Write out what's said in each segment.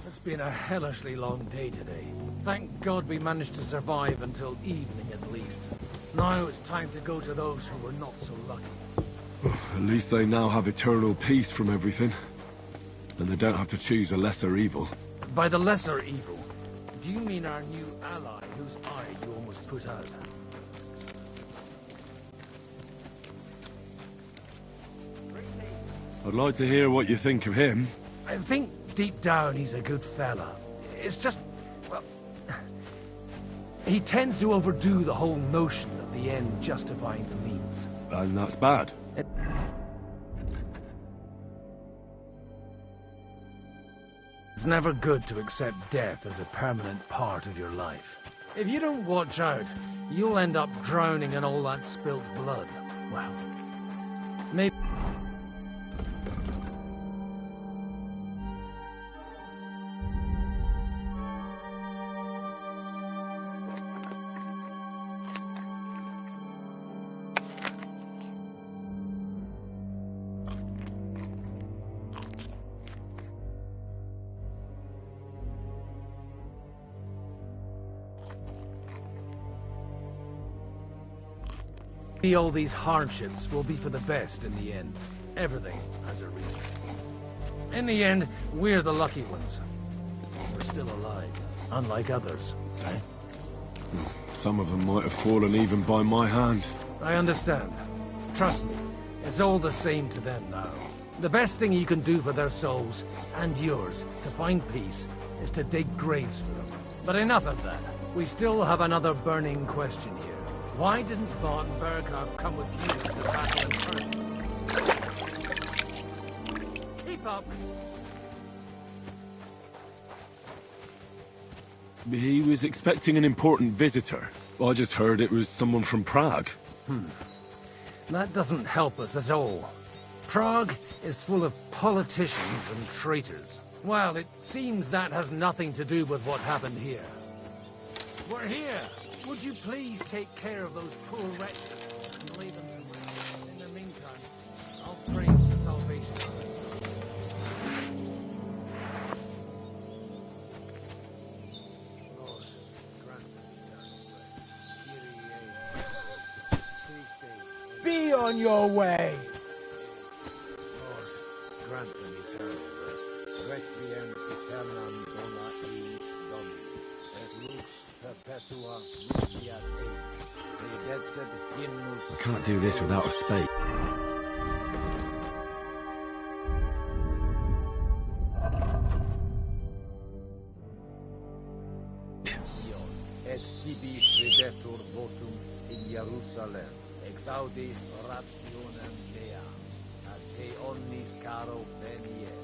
It's been a hellishly long day today. Thank God we managed to survive until evening at least. Now it's time to go to those who were not so lucky. At least they now have eternal peace from everything. And they don't have to choose a lesser evil. By the lesser evil, do you mean our new ally whose eye you almost put out? I'd like to hear what you think of him. I think deep down he's a good fella. It's just, well, he tends to overdo the whole notion of the end justifying the means. And that's bad. It's never good to accept death as a permanent part of your life. If you don't watch out, you'll end up drowning in all that spilt blood. Well, maybe... all these hardships will be for the best in the end. Everything has a reason. In the end, we're the lucky ones. We're still alive, unlike others. Eh? Some of them might have fallen even by my hand. I understand. Trust me, it's all the same to them now. The best thing you can do for their souls, and yours, to find peace, is to dig graves for them. But enough of that. We still have another burning question here. Why didn't Von Berghoff come with you to the battle in person? Keep up! He was expecting an important visitor. I just heard it was someone from Prague. That doesn't help us at all. Prague is full of politicians and traitors. Well, it seems that has nothing to do with what happened here. We're here! Would you please take care of those poor wretches and lay them to rest? In the meantime, I'll pray for salvation. Lord, grant them. Be on your way! Lord, grant them eternal rest. Requiem aeternam dona eis Domini, et lux perpetua luceat eis, redexit hymnus. I can't do this without a spade. Et tibi credetur votum in Jerusalem, exaudi rationem Dea, a te omnis caro veni est.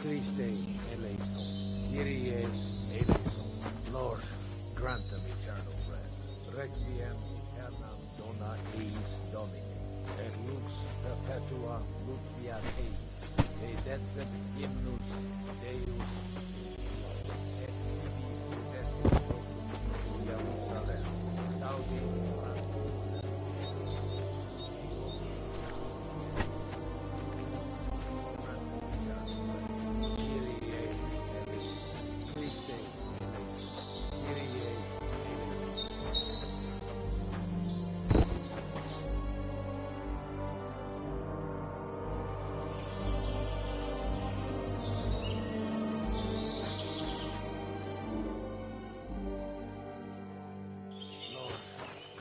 Christe eleison, Kyrie eleison. Lord, grant them eternal rest. Requiem aeternam dona eis Domini, et lux perpetua luceat eis, redexit hymnus Deus, et tibi credetur votum in Jerusalem, exaudi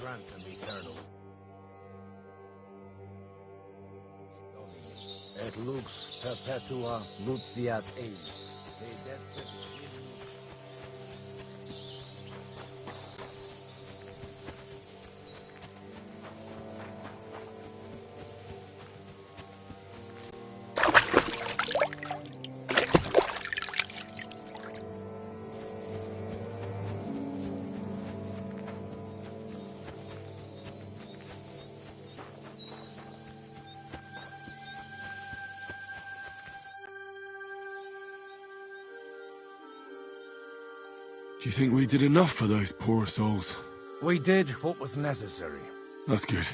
grant them eternal. Et lux perpetua luciat eis. Do you think we did enough for those poor souls? We did what was necessary. That's good.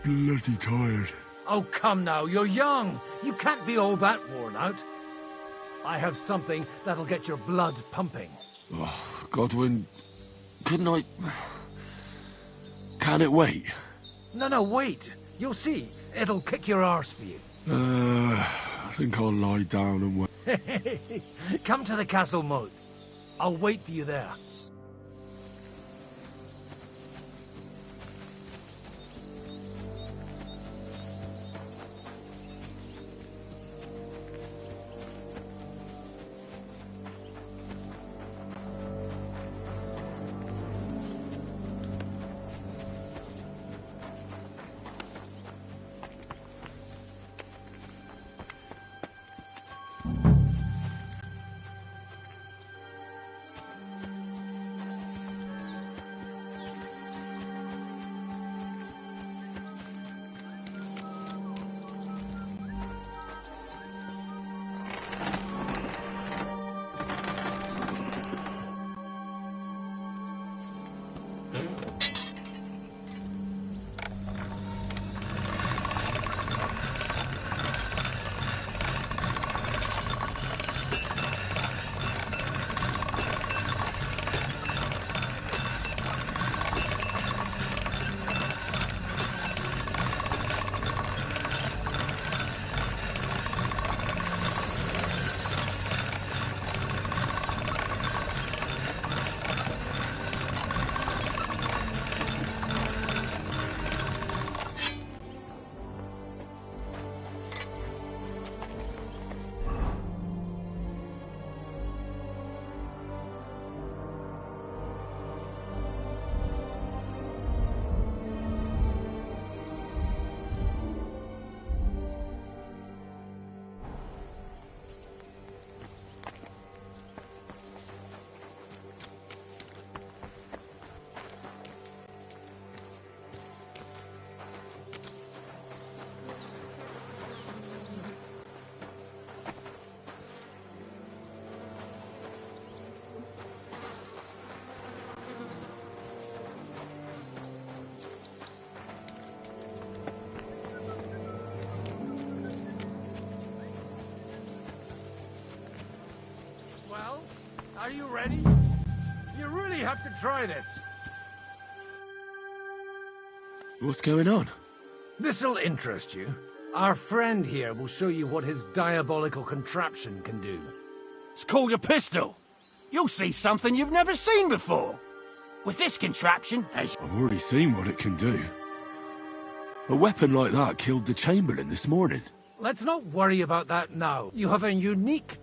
Bloody tired. Oh, come now, you're young. You can't be all that worn out. I have something that'll get your blood pumping. Oh, Godwin, couldn't I... Can it wait? No, wait. You'll see. It'll kick your arse for you. I think I'll lie down and wait. Come to the castle moat. I'll wait for you there. Are you ready? You really have to try this. What's going on? This'll interest you. Our friend here will show you what his diabolical contraption can do. It's called a pistol. You'll see something you've never seen before. With this contraption, I've already seen what it can do. A weapon like that killed the Chamberlain this morning. Let's not worry about that now. You have a unique...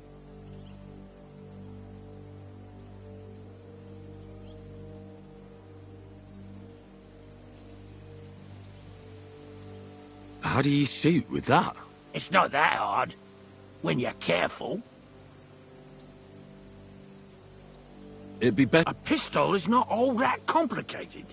How do you shoot with that? it's not that hard. When you're careful. It'd be better... A pistol is not all that complicated.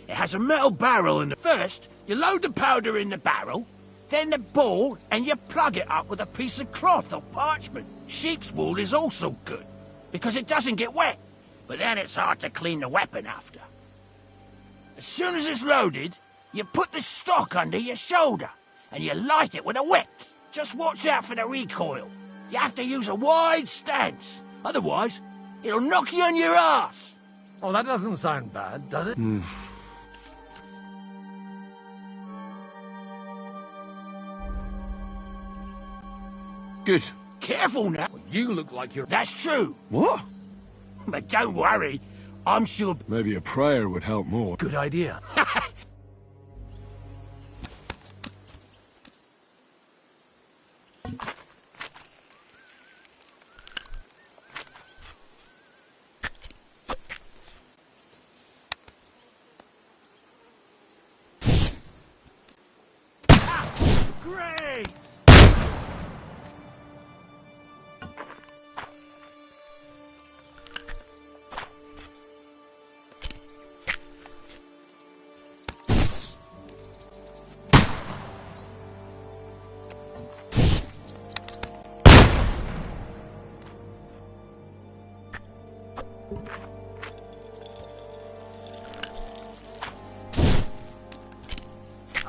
It has a metal barrel and first, you load the powder in the barrel, then the ball, and you plug it up with a piece of cloth or parchment. Sheep's wool is also good, because it doesn't get wet, but then it's hard to clean the weapon after. As soon as it's loaded, you put the stock under your shoulder, and you light it with a wick. Just watch out for the recoil. You have to use a wide stance, otherwise, it'll knock you on your ass. Oh, that doesn't sound bad, does it? Good. Careful now. You look like you're... That's true. What? But don't worry, I'm sure... Maybe a prayer would help more. Good idea.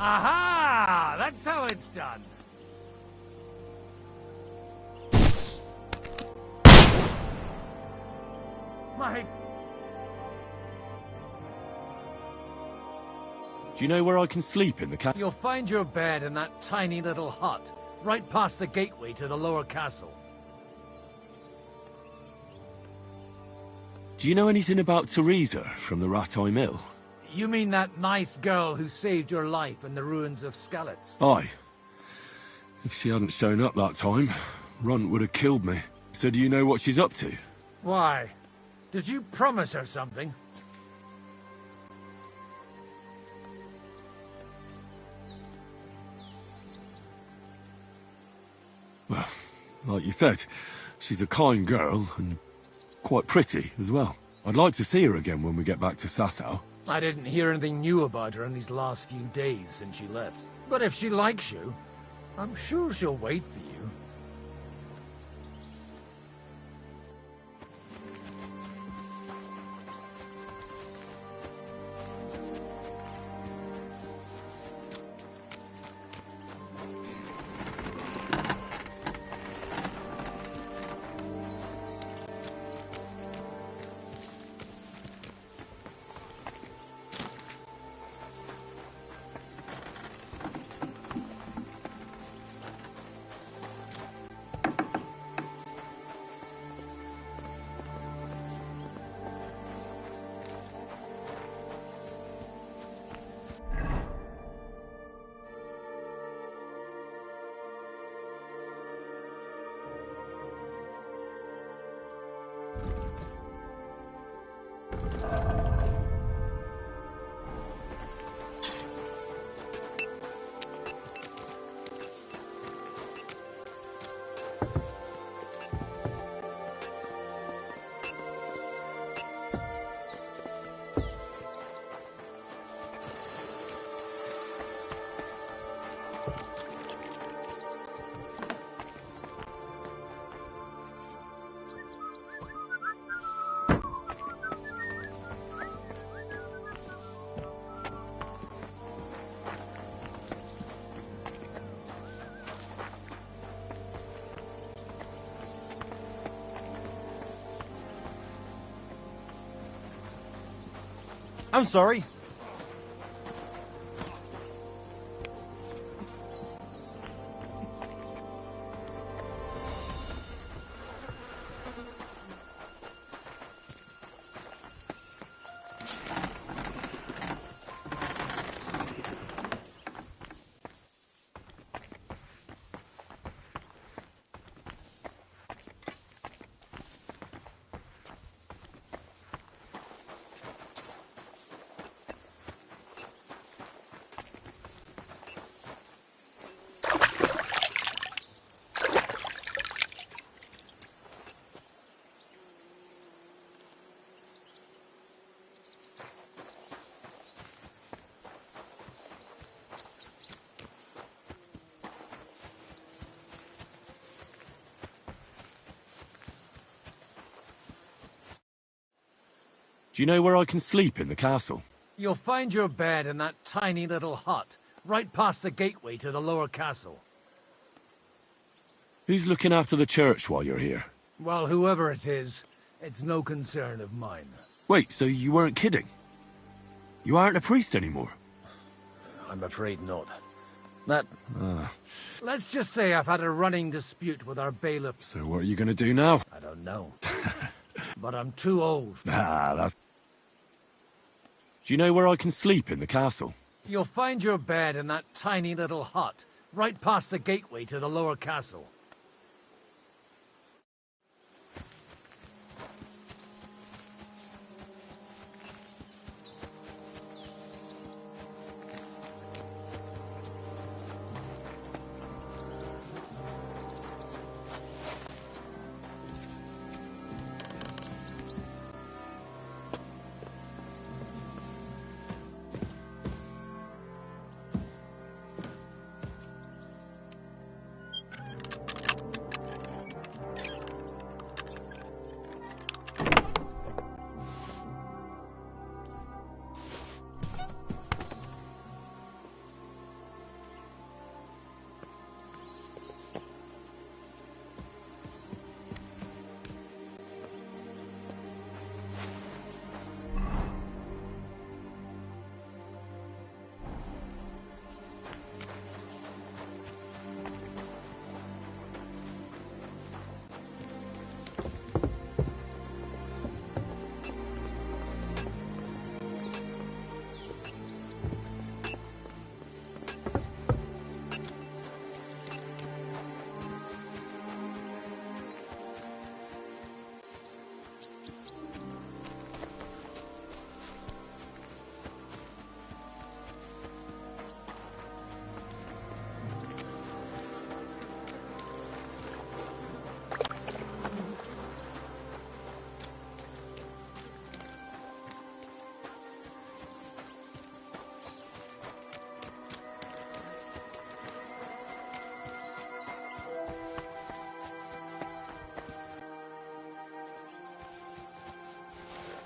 Aha! That's how it's done. My... Do you know where I can sleep in the castle? You'll find your bed in that tiny little hut, right past the gateway to the lower castle. Do you know anything about Teresa from the Rattay Mill? You mean that nice girl who saved your life in the ruins of Skalitz? Aye. If she hadn't shown up that time, Runt would have killed me. So do you know what she's up to? Why? Did you promise her something? Well, like you said, she's a kind girl and quite pretty as well. I'd like to see her again when we get back to Sasau. I didn't hear anything new about her in these last few days since she left. But if she likes you, I'm sure she'll wait for you. I'm sorry. Do you know where I can sleep in the castle? You'll find your bed in that tiny little hut, right past the gateway to the lower castle. Who's looking after the church while you're here? Well, whoever it is, it's no concern of mine. Wait, so you weren't kidding? You aren't a priest anymore? I'm afraid not. That... Let's just say I've had a running dispute with our bailiff. So what are you gonna do now? I don't know. But I'm too old. That's... Do you know where I can sleep in the castle? You'll find your bed in that tiny little hut, right past the gateway to the lower castle.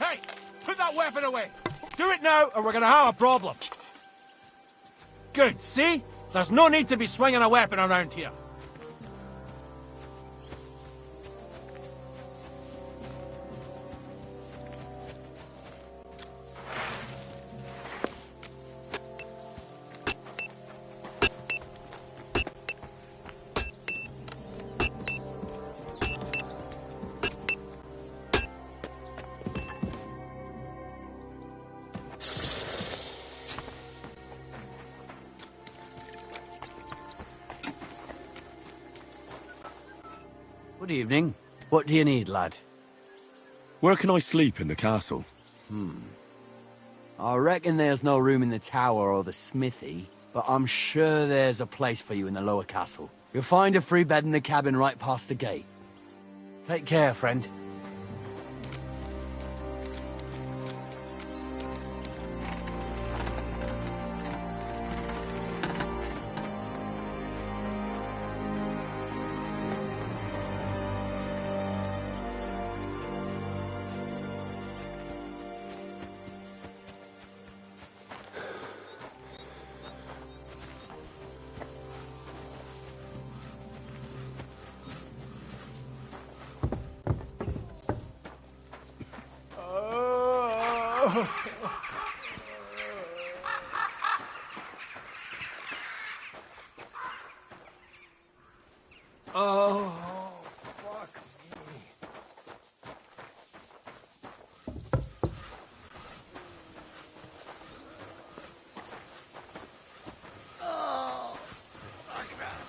Hey, put that weapon away. Do it now, or we're gonna have a problem. Good, see? There's no need to be swinging a weapon around here. Good evening. What do you need, lad? Where can I sleep in the castle? I reckon there's no room in the tower or the smithy, but I'm sure there's a place for you in the lower castle. You'll find a free bed in the cabin right past the gate. Take care, friend. Oh, fuck me. Oh, fuck that.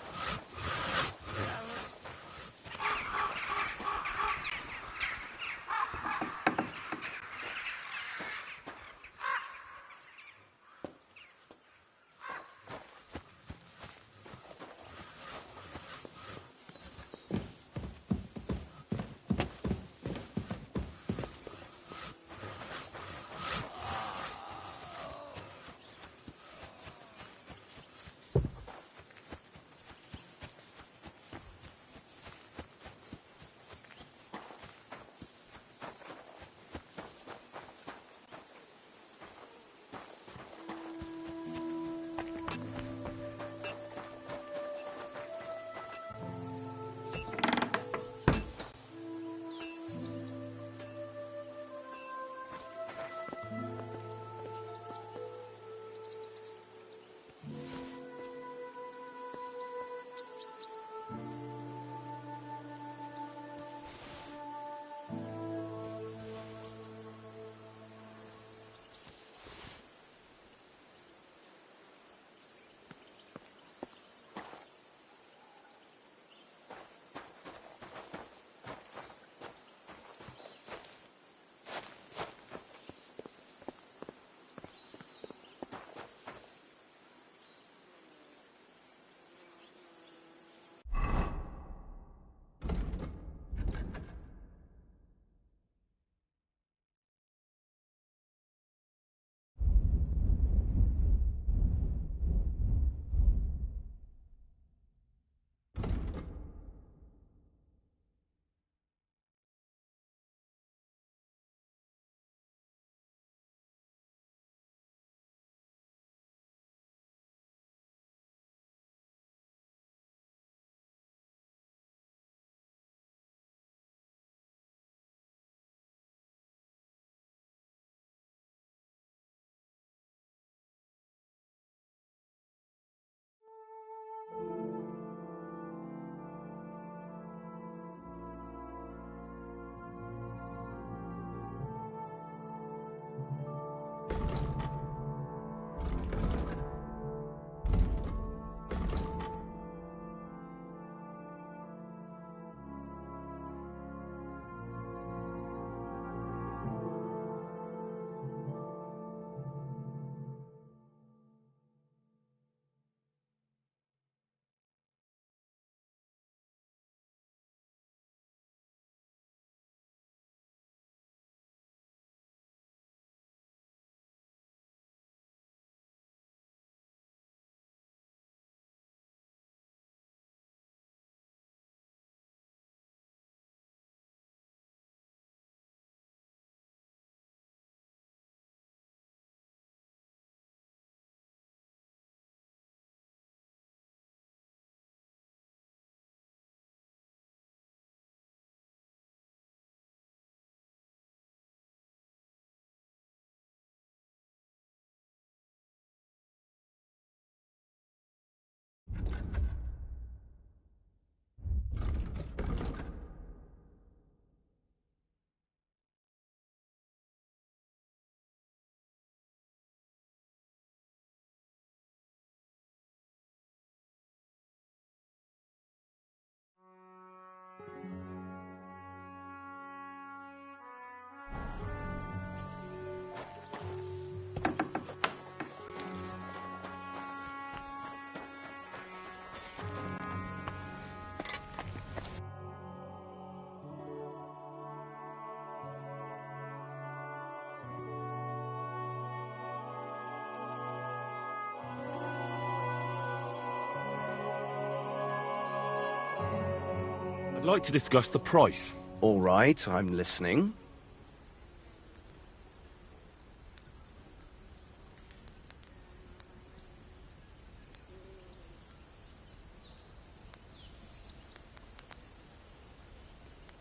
I'd like to discuss the price. All right, I'm listening.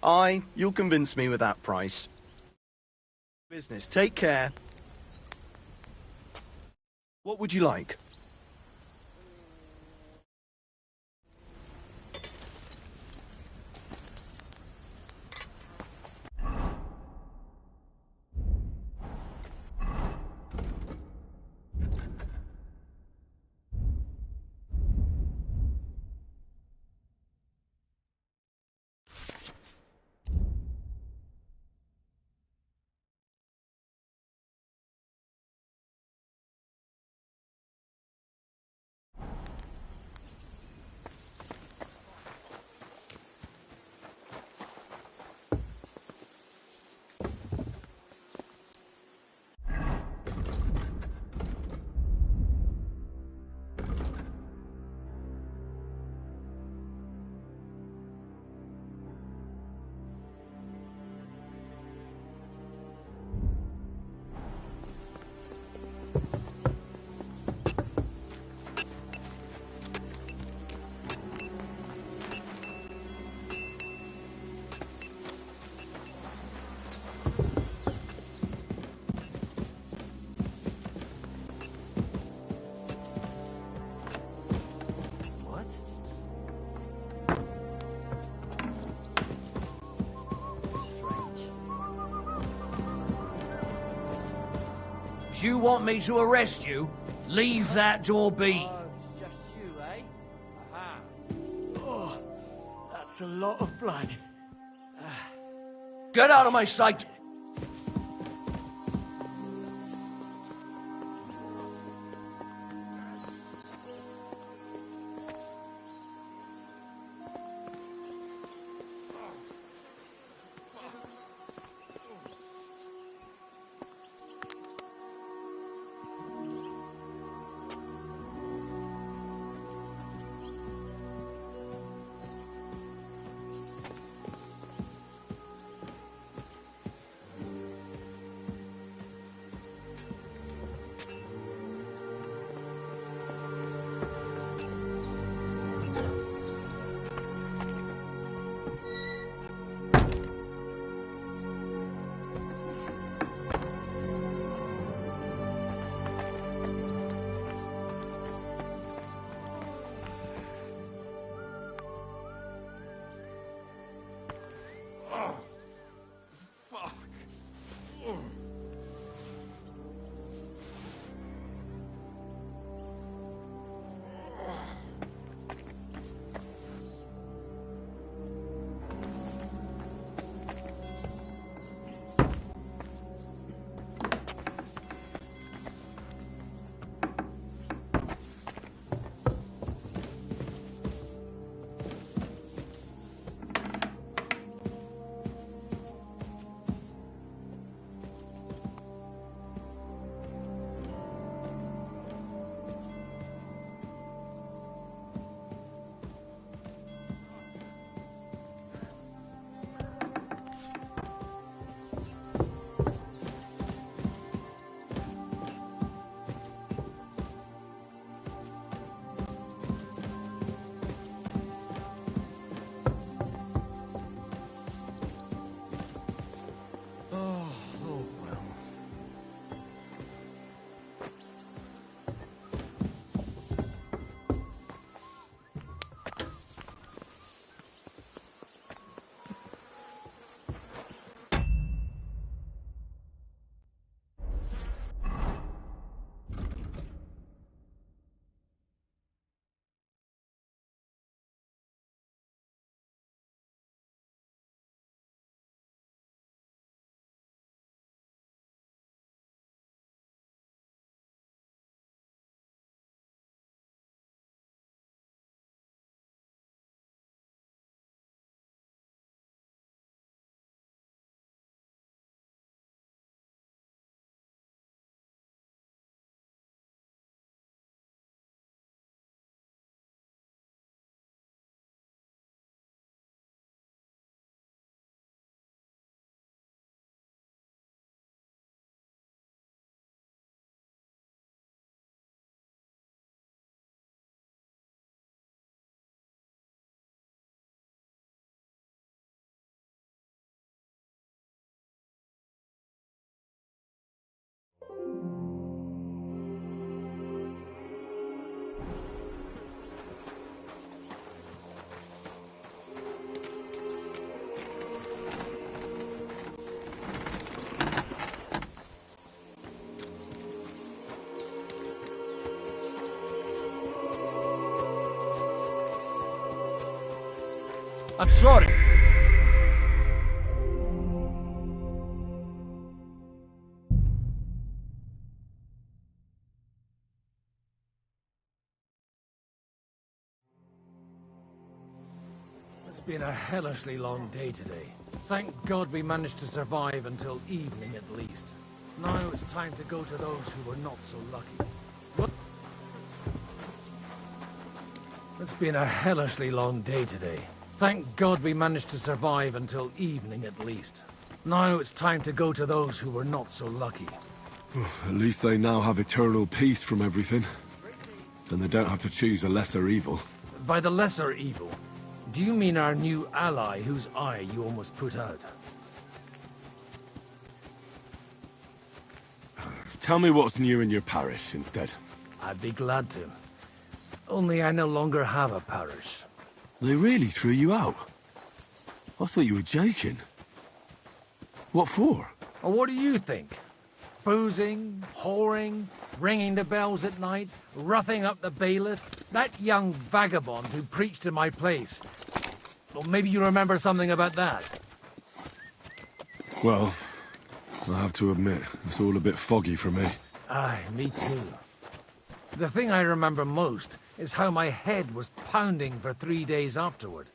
Aye, you'll convince me with that price. Business, take care. What would you like? Do you want me to arrest you? Leave that door be. It's just you, eh? Aha. Oh, that's a lot of blood. Get out of my sight! I'm sorry. It's been a hellishly long day today. Thank God we managed to survive until evening at least. Now it's time to go to those who were not so lucky. It's been a hellishly long day today. Thank God we managed to survive until evening at least. Now it's time to go to those who were not so lucky. At least they now have eternal peace from everything. And they don't have to choose a lesser evil. By the lesser evil, do you mean our new ally whose eye you almost put out? Tell me what's new in your parish instead. I'd be glad to. Only I no longer have a parish. They really threw you out? I thought you were joking. What for? Or what do you think? Boozing, whoring, ringing the bells at night, roughing up the bailiff? That young vagabond who preached in my place. Well, maybe you remember something about that. Well, I have to admit, it's all a bit foggy for me. Aye, me too. The thing I remember most is how my head was pounding for 3 days afterward.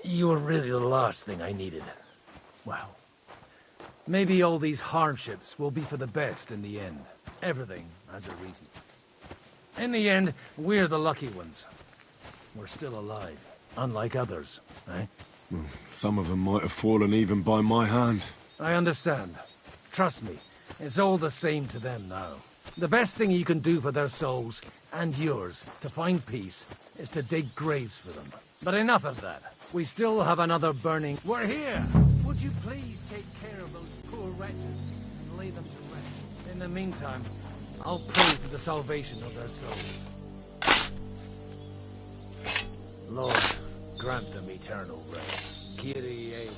You were really the last thing I needed. Well, maybe all these hardships will be for the best in the end. Everything has a reason. In the end, we're the lucky ones. We're still alive, unlike others, eh? Some of them might have fallen even by my hand. I understand. Trust me, it's all the same to them now. The best thing you can do for their souls, and yours, to find peace, is to dig graves for them. But enough of that. We still have another burning... We're here! Would you please take care of those poor wretches and lay them to rest? In the meantime, I'll pray for the salvation of their souls. Lord, grant them eternal rest. Kyrie eleison.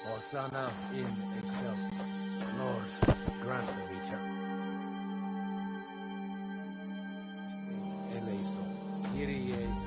Hosanna in excelsis. Lord, grant them eternal. Eleison. Kyrie eleison.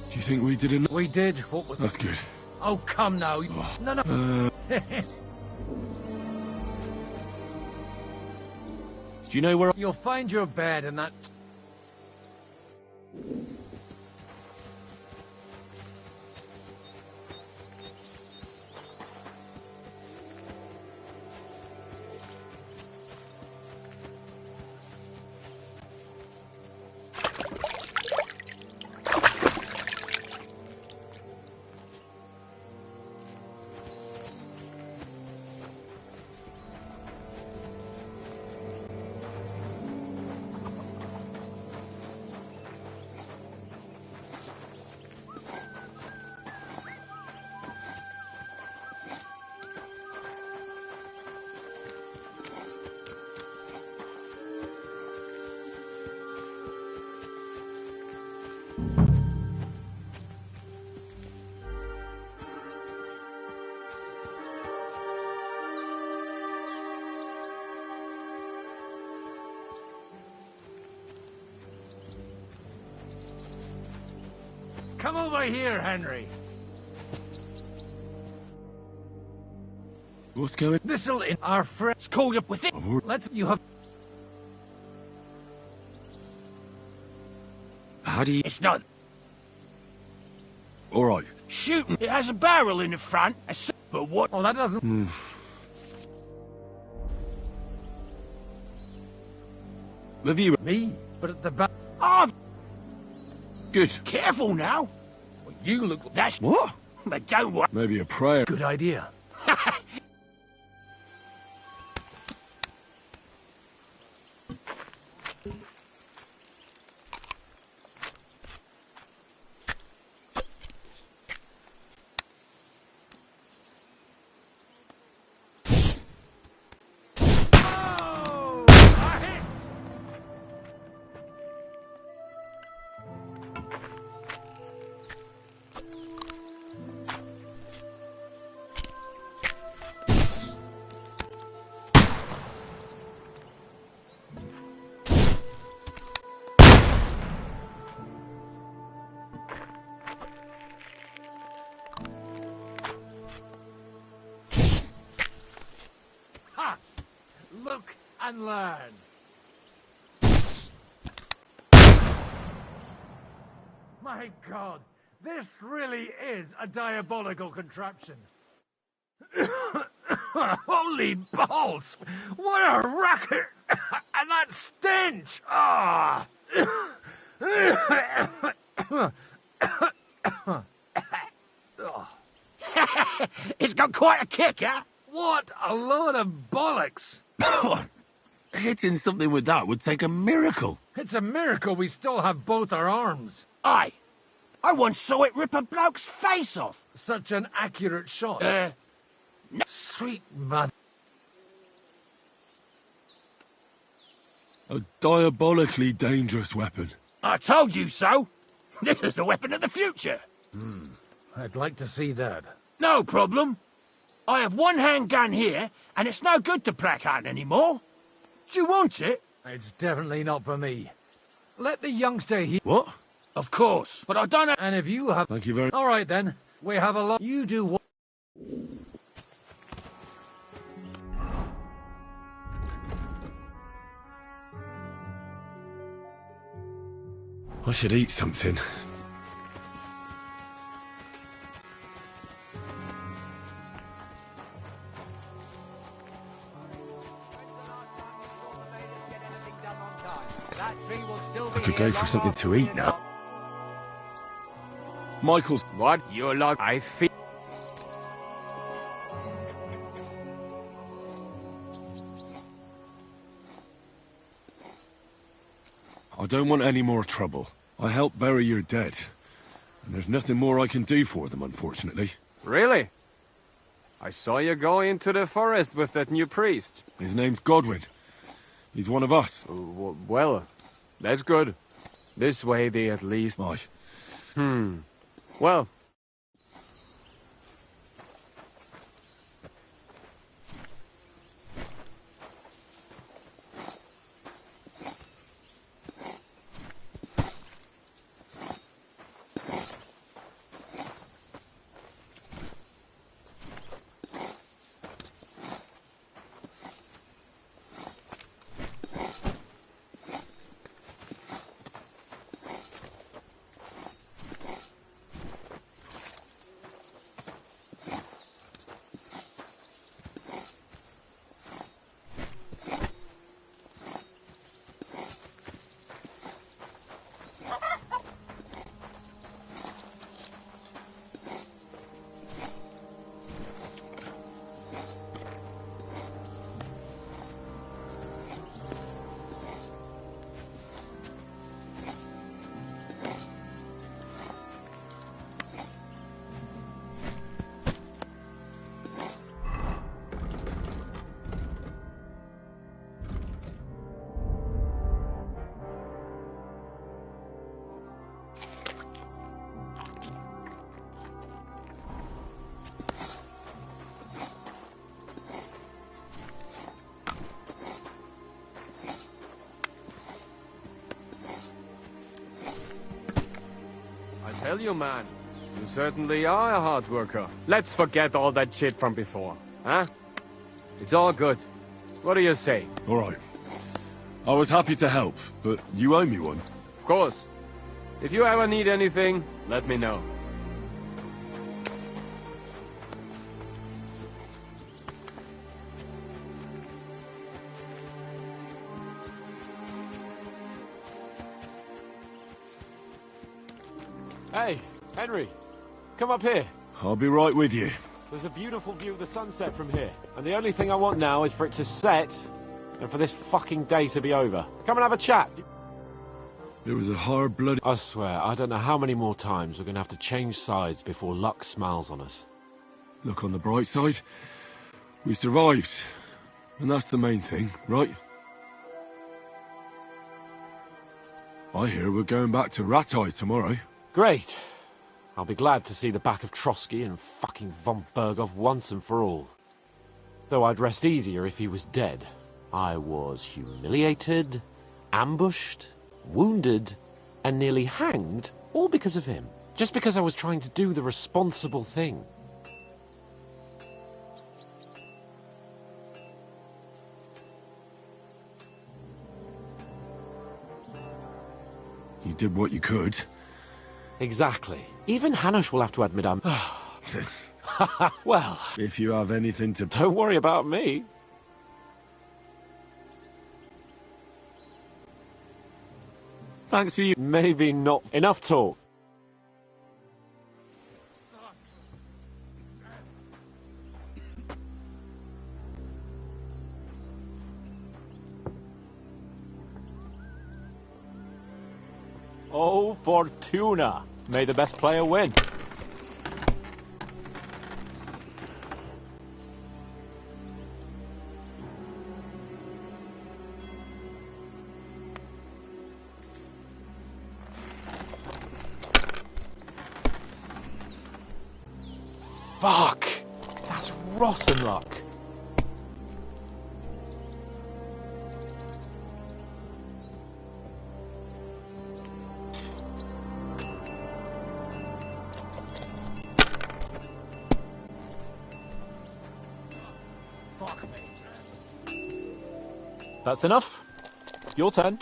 Do you think we did enough? We did what was... That's good. Oh, come now. No, no. Do you know where... You'll find your bed in that... Come over here, Henry. What's going? This'll in our friends. Called up with it. Let's you have. How do you? It's not All right. shooting. It has a barrel in the front. But what? Oh, that doesn't. Have you? Me, but at the back. Oh, Good. careful now. You look. That's What? But don't worry. Maybe a prayer. Good idea. Oh, a hit! Ha! Look and learn. My God, this really is a diabolical contraption. Holy balls! What a racket! And that stench! Ah! It's got quite a kick, huh? What a load of bollocks! Hitting something with that would take a miracle. It's a miracle we still have both our arms. I once saw it rip a bloke's face off. Such an accurate shot. Sweet mother. A diabolically dangerous weapon. I told you so. This is the weapon of the future. I'd like to see that. No problem. I have one handgun here, and it's no good to placard anymore. Do you want it? It's definitely not for me. Let the youngster here. What? Of course, but I don't know. And if you have... Thank you very All right, then. We have a lot... You do what... I should eat something. I could go for something to eat now. Michael's. What? You look. I feel. I don't want any more trouble. I helped bury your dead. And there's nothing more I can do for them, unfortunately. Really? I saw you go into the forest with that new priest. His name's Godwin. He's one of us. Well, that's good. This way they at least... Aye. Well... I tell you, man, you certainly are a hard worker. Let's forget all that shit from before, huh? It's all good. What do you say? All right. I was happy to help, but you owe me one. Of course. If you ever need anything, let me know. Hey, Henry, come up here. I'll be right with you. There's a beautiful view of the sunset from here. And the only thing I want now is for it to set, and for this fucking day to be over. Come and have a chat. It was a hard bloody... I swear, I don't know how many more times we're going to have to change sides before luck smiles on us. Look on the bright side. We survived. And that's the main thing, right? I hear we're going back to Rattay tomorrow. Great. I'll be glad to see the back of Trotsky and fucking von Berghoff once and for all. Though I'd rest easier if he was dead. I was humiliated, ambushed, wounded, and nearly hanged, all because of him. Just because I was trying to do the responsible thing. You did what you could. Exactly. Even Hanush will have to admit I'm... Well... If you have anything to... Don't worry about me. Thanks for you... Maybe not. Enough talk. Oh, Fortuna! May the best player win. Fuck! That's rotten luck. That's enough. Your turn.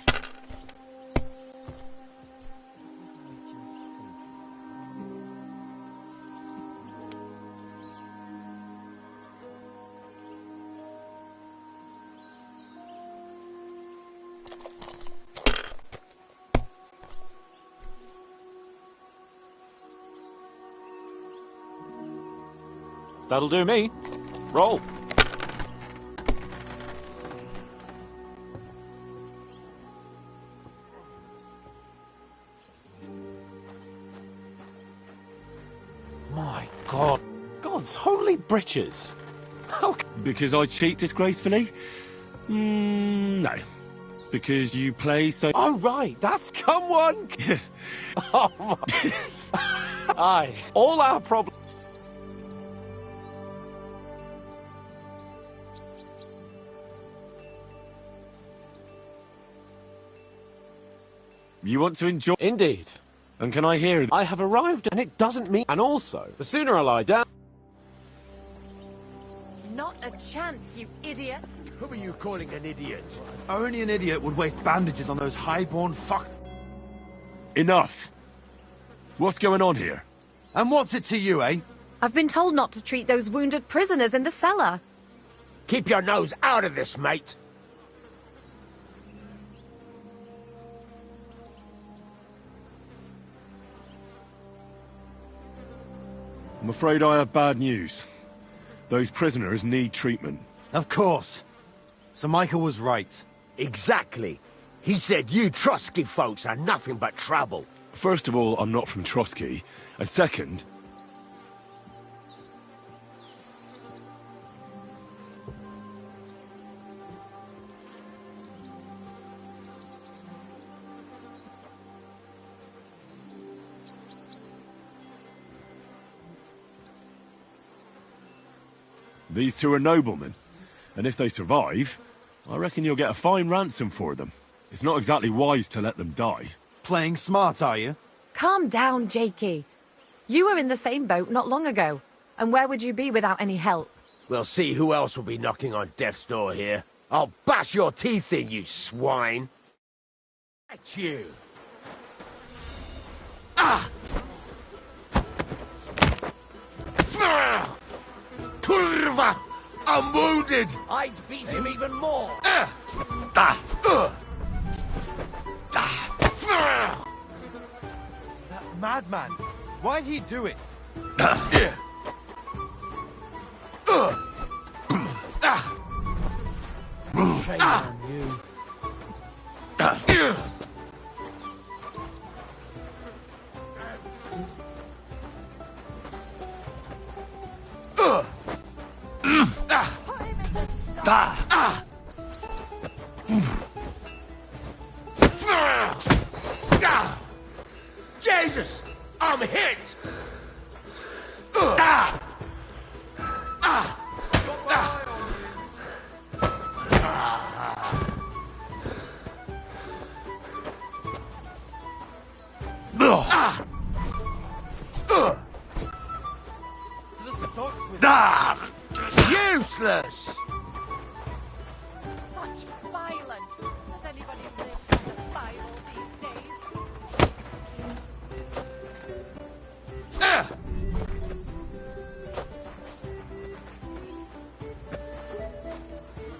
That'll do me. Roll. My God. God's holy britches. How Because I cheat disgracefully? No. Because you play so... Oh, right, that's come one. Oh, my. Aye, all our problems. You want to enjoy... Indeed. And can I hear... I have arrived, and it doesn't mean... And also, the sooner I lie down... Not a chance, you idiot. Who are you calling an idiot? Only an idiot would waste bandages on those highborn fuck... Enough! What's going on here? And what's it to you, eh? I've been told not to treat those wounded prisoners in the cellar. Keep your nose out of this, mate. I'm afraid I have bad news. Those prisoners need treatment. Of course. Sir Michael was right. Exactly. He said you Trotsky folks are nothing but trouble. First of all, I'm not from Trotsky. And second... These two are noblemen, and if they survive, I reckon you'll get a fine ransom for them. It's not exactly wise to let them die. Playing smart, are you? Calm down, Jakey. You were in the same boat not long ago. And where would you be without any help? We'll see who else will be knocking on death's door here. I'll bash your teeth in, you swine! At you! Ah! Kurva! I'm wounded! I'd beat him even more! That madman! Why'd he do it? Shame on you. Jesus! I'm hit! Useless! Such violence! Does anybody live in the Bible these days?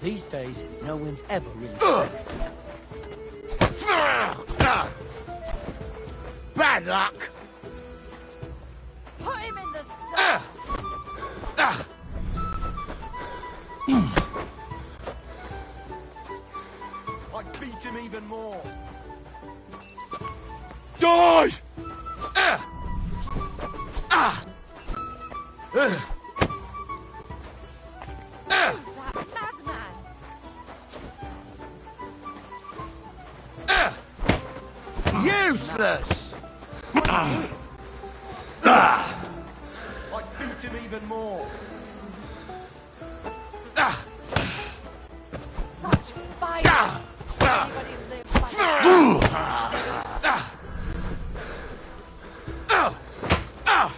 These days, no one's ever really safe. Bad luck! Put him in the stove! I'd beat him even more. Die! That madman! Useless! I'd beat him even more. Such violence! Does anybody live like that?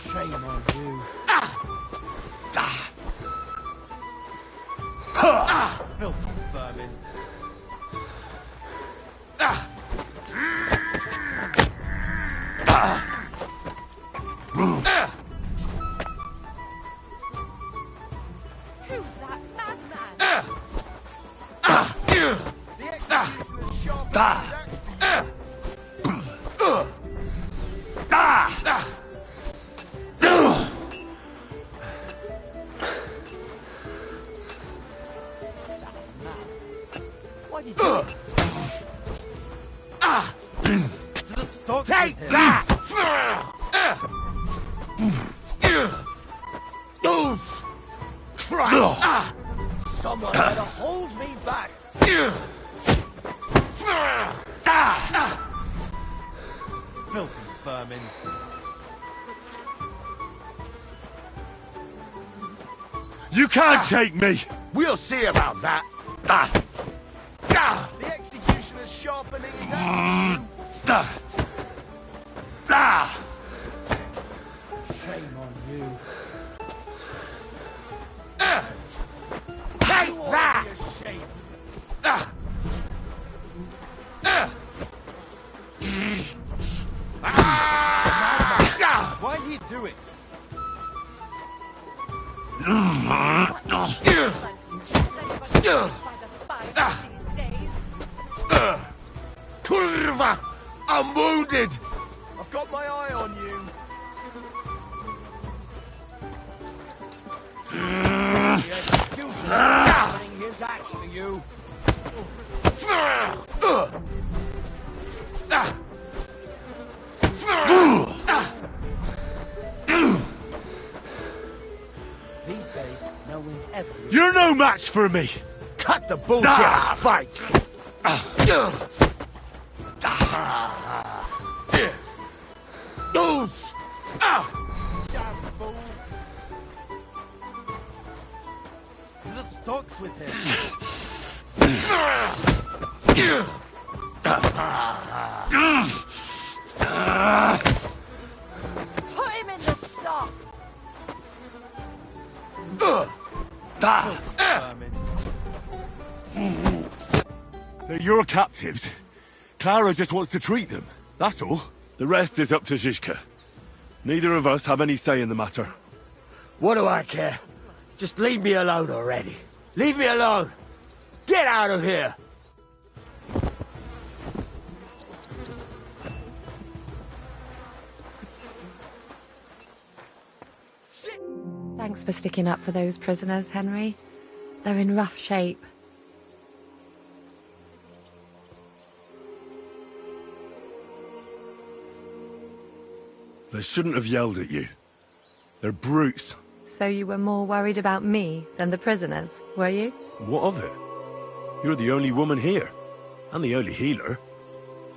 Shame on you. Filthy vermin. Who's that madman? The executioner's sharp Why did you... to the stocks Take with him. that! Christ! Someone better hold me back. Filthy vermin. You can't take me! We'll see about that. The executioner's sharpening his axe. Shame on you. Take that! Why'd he do it? Kurva! I'm wounded! I've got my eye on you. The executioner sharpening his axe for you. These days, no one's ever... You're no match for me! Cut the bullshit and fight! To the stocks with him. They're your captives. Clara just wants to treat them, that's all. The rest is up to Zizka. Neither of us have any say in the matter. What do I care? Just leave me alone already. Leave me alone! Get out of here! Thanks for sticking up for those prisoners, Henry. They're in rough shape. They shouldn't have yelled at you. They're brutes. So you were more worried about me than the prisoners, were you? What of it? You're the only woman here, and the only healer.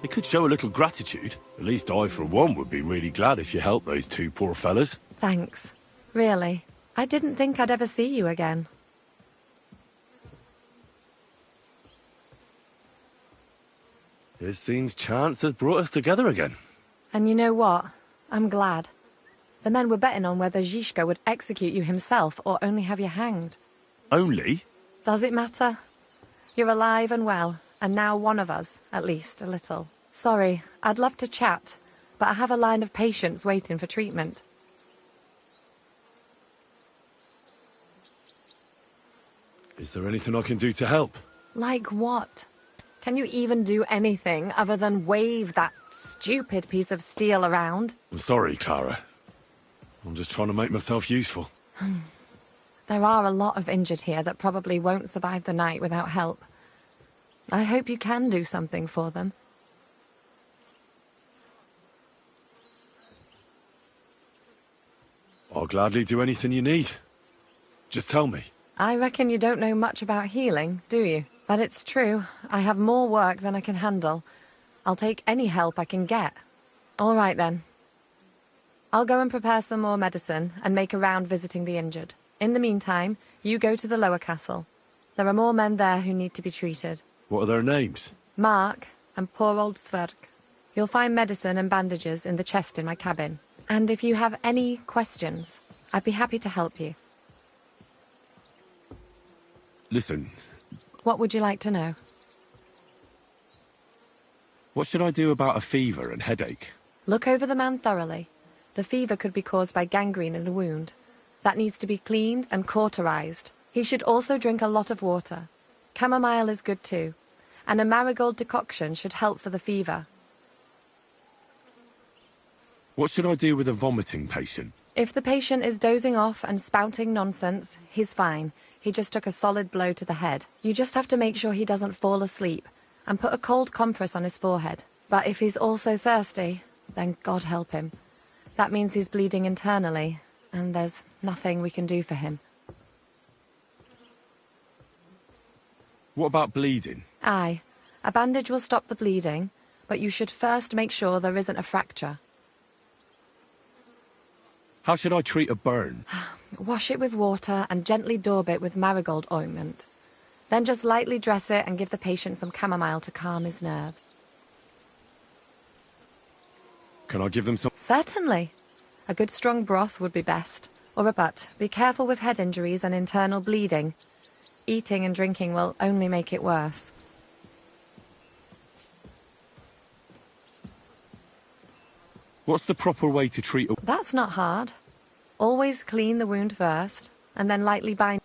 It could show a little gratitude. At least I, for one, would be really glad if you helped those two poor fellas. Thanks. Really. I didn't think I'd ever see you again. It seems chance has brought us together again. And you know what? I'm glad. The men were betting on whether Zizka would execute you himself or only have you hanged. Only? Does it matter? You're alive and well, and now one of us, at least, a little. Sorry, I'd love to chat, but I have a line of patients waiting for treatment. Is there anything I can do to help? Like what? Can you even do anything other than wave that stupid piece of steel around? I'm sorry, Clara. I'm just trying to make myself useful. There are a lot of injured here that probably won't survive the night without help. I hope you can do something for them. I'll gladly do anything you need. Just tell me. I reckon you don't know much about healing, do you? But it's true. I have more work than I can handle. I'll take any help I can get. All right, then. I'll go and prepare some more medicine and make a round visiting the injured. In the meantime, you go to the lower castle. There are more men there who need to be treated. What are their names? Mark and poor old Sverk. You'll find medicine and bandages in the chest in my cabin. And if you have any questions, I'd be happy to help you. Listen, What would you like to know? what should I do about a fever and headache? Look over the man thoroughly. The fever could be caused by gangrene in a wound. That needs to be cleaned and cauterized. He should also drink a lot of water. Chamomile is good too. And a marigold decoction should help for the fever. What should I do with a vomiting patient? If the patient is dozing off and spouting nonsense, he's fine. He just took a solid blow to the head. You just have to make sure he doesn't fall asleep and put a cold compress on his forehead. But if he's also thirsty, then God help him. That means he's bleeding internally, and there's nothing we can do for him. What about bleeding? Aye, a bandage will stop the bleeding, but you should first make sure there isn't a fracture. How should I treat a burn? Wash it with water and gently daub it with marigold ointment. Then just lightly dress it and give the patient some chamomile to calm his nerves. Can I give them some? Certainly. A good strong broth would be best. But be careful with head injuries and internal bleeding. Eating and drinking will only make it worse. What's the proper way to treat a... That's not hard. Always clean the wound first, and then lightly bind.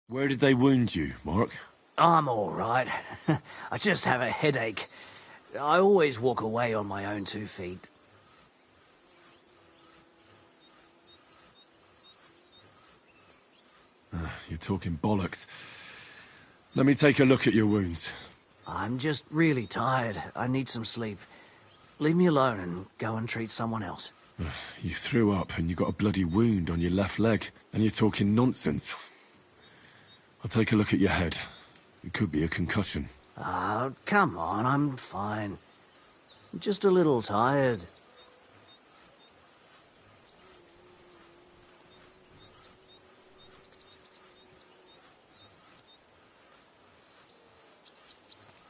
Where did they wound you, Mark? I'm all right. I just have a headache. I always walk away on my own 2 feet. You're talking bollocks. Let me take a look at your wounds. I'm just really tired. I need some sleep. Leave me alone and go and treat someone else. You threw up and you got a bloody wound on your left leg, and you're talking nonsense. I'll take a look at your head. It could be a concussion. Oh, come on, I'm fine. I'm just a little tired.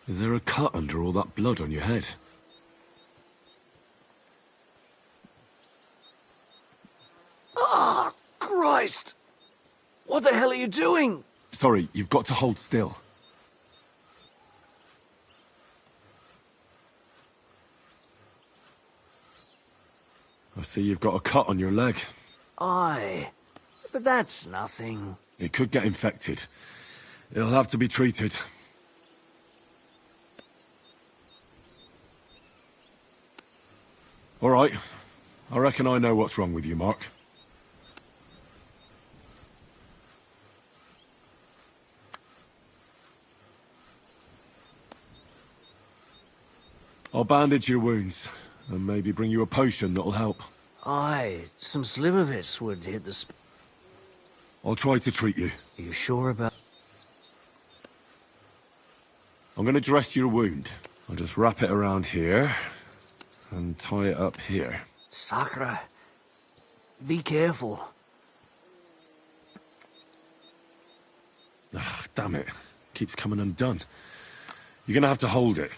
Is there a cut under all that blood on your head? Ah, Christ! What the hell are you doing? Sorry, you've got to hold still. I see you've got a cut on your leg. Aye, but that's nothing. It could get infected. It'll have to be treated. All right. I reckon I know what's wrong with you, Mark. I'll bandage your wounds, and maybe bring you a potion that'll help. Aye, some slivovitz would hit the I'll try to treat you. You sure about... I'm gonna dress your wound. I'll just wrap it around here, and tie it up here. Sakra. Be careful. Ah, damn it. Keeps coming undone. You're gonna have to hold it.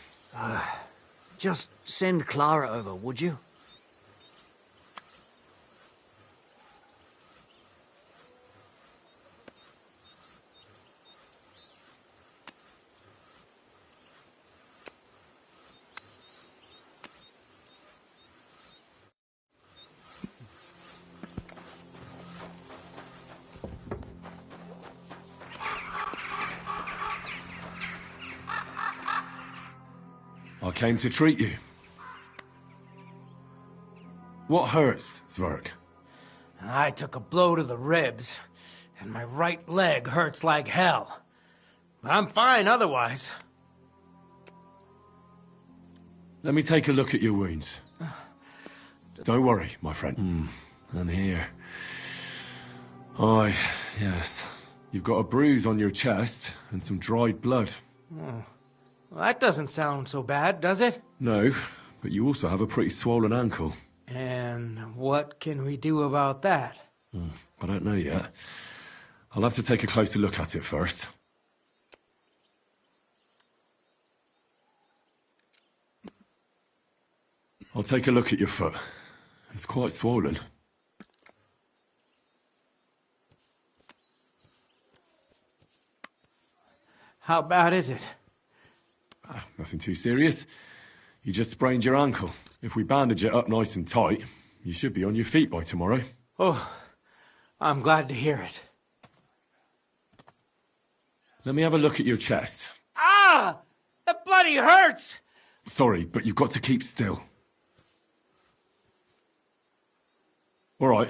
Just send Clara over, would you? I came to treat you. What hurts, Zwerg? I took a blow to the ribs, and my right leg hurts like hell. I'm fine otherwise. Let me take a look at your wounds. Don't worry, my friend. And here. Aye, yes. You've got a bruise on your chest and some dried blood. Well, that doesn't sound so bad, does it? No, but you also have a pretty swollen ankle. And what can we do about that? I don't know yet. I'll have to take a closer look at it first. I'll take a look at your foot. It's quite swollen. How bad is it? Nothing too serious. You just sprained your ankle. If we bandage it up nice and tight, you should be on your feet by tomorrow. Oh, I'm glad to hear it. Let me have a look at your chest. Ah! That bloody hurts! Sorry, but you've got to keep still. All right.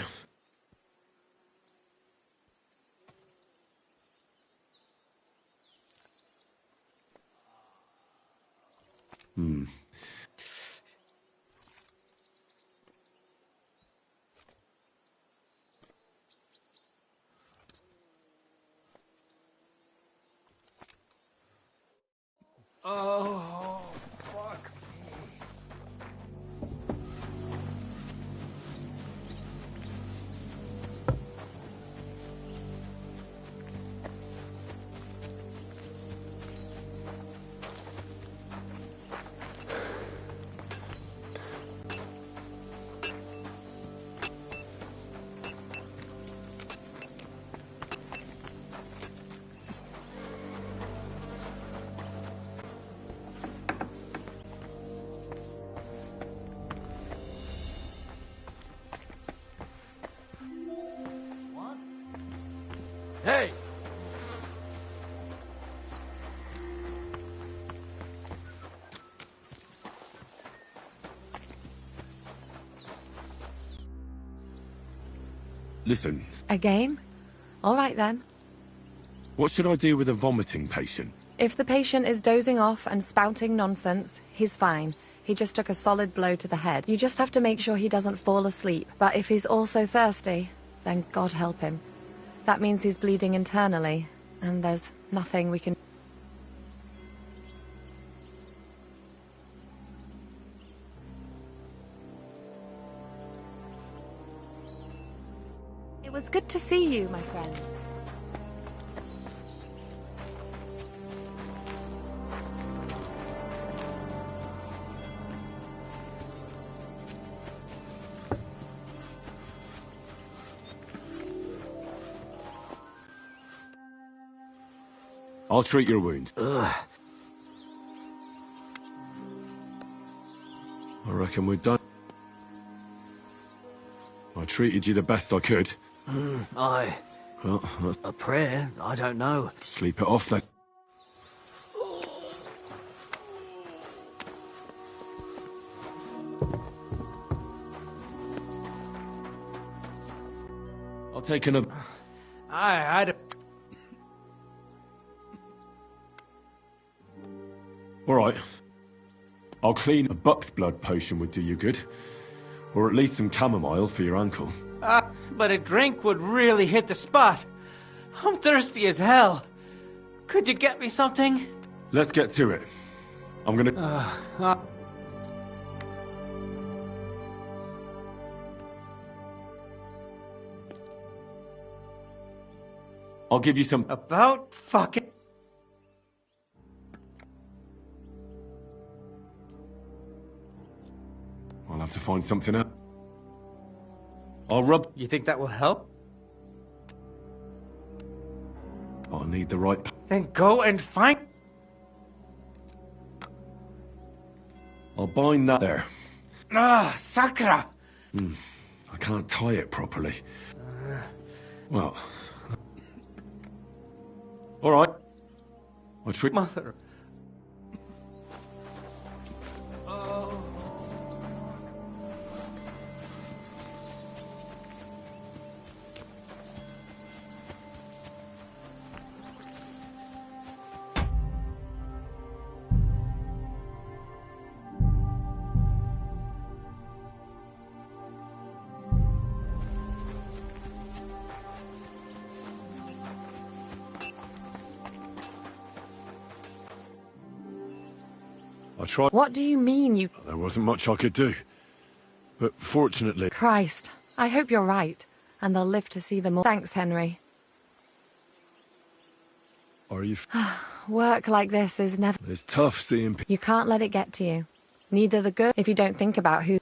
Oh, fuck me. Hey! Listen, A game? All right then. what should I do with a vomiting patient? If the patient is dozing off and spouting nonsense, he's fine. He just took a solid blow to the head. You just have to make sure he doesn't fall asleep. But if he's also thirsty, then God help him. That means he's bleeding internally, and there's nothing we can... It was good to see you, my friend. I'll treat your wounds. Ugh. I reckon we're done. I treated you the best I could. Well, A prayer? I don't know. sleep it off then. I'll take another... I'd... All right. I'll clean a buck's blood potion would do you good. Or at least some chamomile for your ankle. But a drink would really hit the spot. I'm thirsty as hell. Could you get me something? Let's get to it. I'm gonna... I'll give you some... About fucking... I'll have to find something out. I'll rub... You think that will help? I'll need the right... Then go and find... I'll bind that there. Sakura! I can't tie it properly. Well... All right. I'll treat... Mother... I tried... What do you mean you... There wasn't much I could do. But fortunately... Christ, I hope you're right, and they'll live to see them all. Thanks, Henry. Are you... Work like this is never... It's tough seeing... You can't let it get to you. Neither the good, if you don't think about who...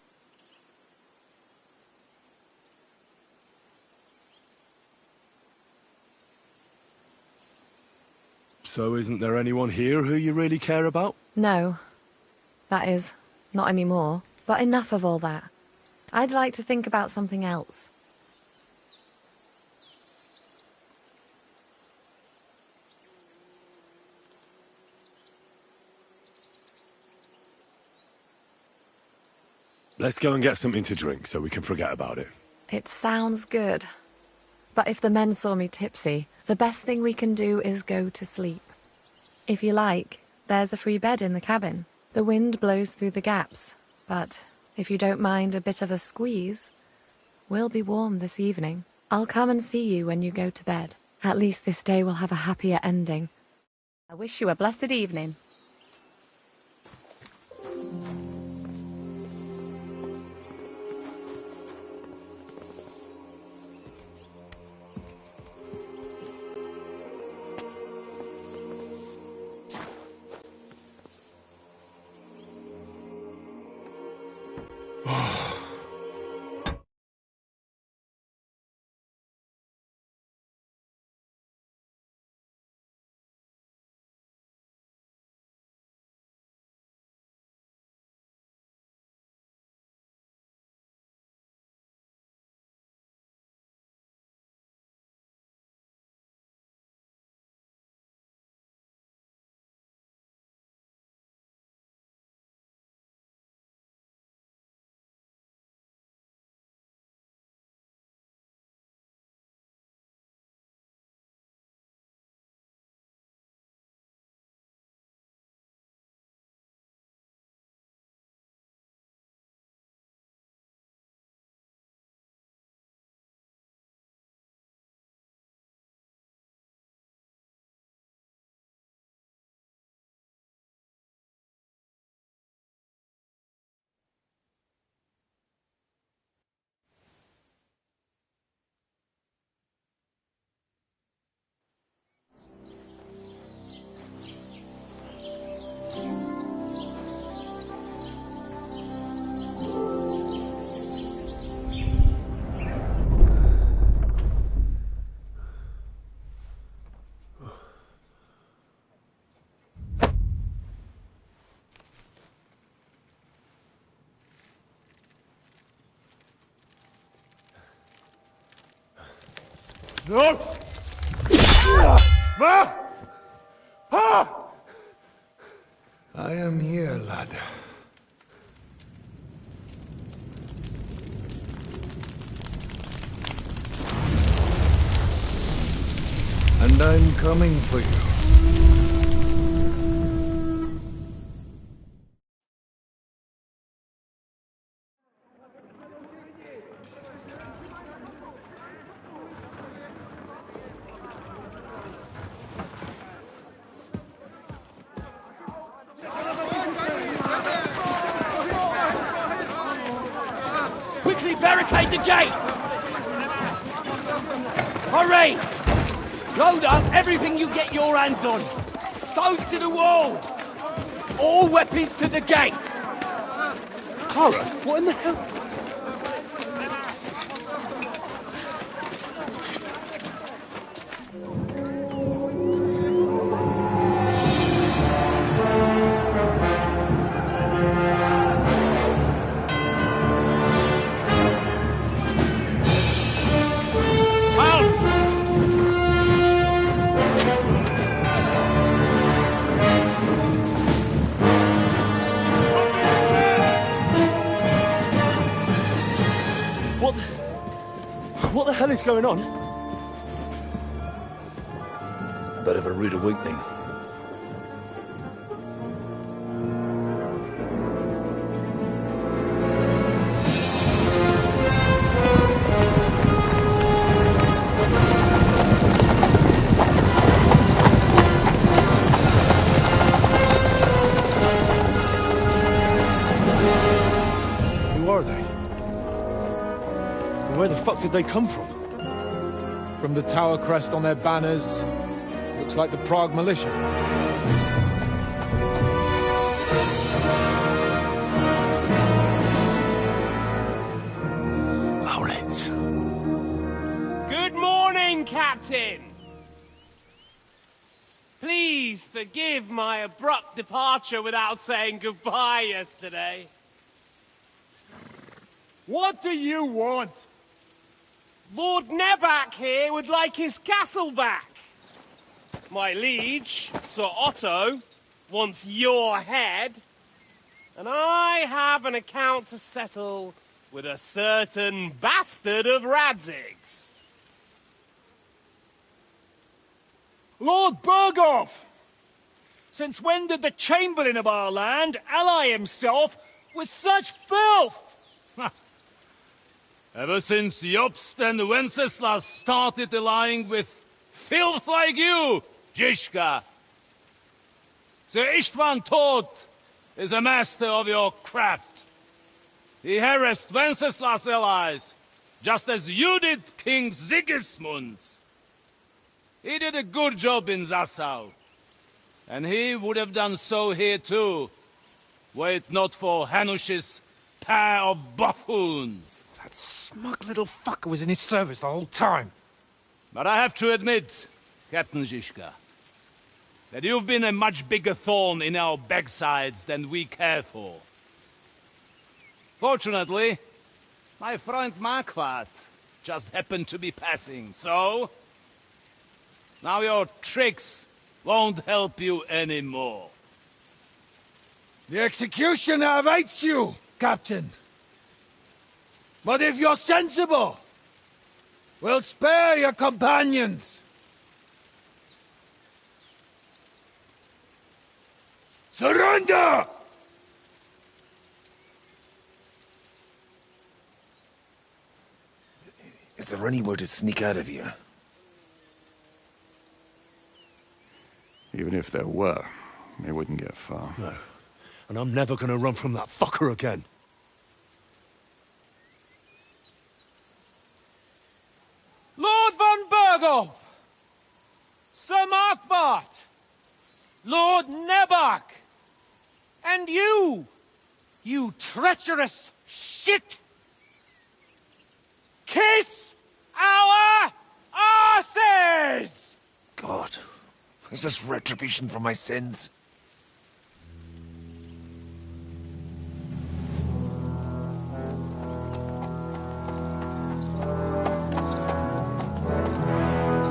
So isn't there anyone here who you really care about? No. That is, not anymore. But enough of all that. I'd like to think about something else. Let's go and get something to drink so we can forget about it. It sounds good. But if the men saw me tipsy, the best thing we can do is go to sleep. If you like, there's a free bed in the cabin. The wind blows through the gaps, but if you don't mind a bit of a squeeze, we'll be warm this evening. I'll come and see you when you go to bed. At least this day will have a happier ending. I wish you a blessed evening. I am here, lad. And I'm coming for you. Quickly barricade the gate! Hurry! Load up everything you get your hands on. Stones to the wall! All weapons to the gate! Clara, what in the hell? What the hell is going on? Bit of a rude awakening. Who are they? And where the fuck did they come from? From the tower crest on their banners, looks like the Prague militia. Owlets. Good morning, Captain! Please forgive my abrupt departure without saying goodbye yesterday. What do you want? Lord Nebak here would like his castle back. My liege, Sir Otto, wants your head. And I have an account to settle with a certain bastard of Radzig's. Lord Berghoff! Since when did the Chamberlain of our land ally himself with such filth? Ever since Jobst and Wenceslas started allying with filth like you, Zizka. Sir Istvan Tod is a master of your craft. He harassed Wenceslas' allies, just as you did King Sigismund's. He did a good job in Zassau, and he would have done so here too, were it not for Hanush's pair of buffoons. That smug little fucker was in his service the whole time. But I have to admit, Captain Zizka, that you've been a much bigger thorn in our backsides than we care for. Fortunately, my friend Marquardt just happened to be passing, so... now your tricks won't help you anymore. The executioner awaits you, Captain. But if you're sensible, we'll spare your companions. Surrender! Is there any way to sneak out of here? Even if there were, they wouldn't get far. No. And I'm never gonna run from that fucker again. Lord von Berghoff! Sir Marquardt! Lord Nebak! And you! You treacherous shit! Kiss our asses! God, is this retribution for my sins?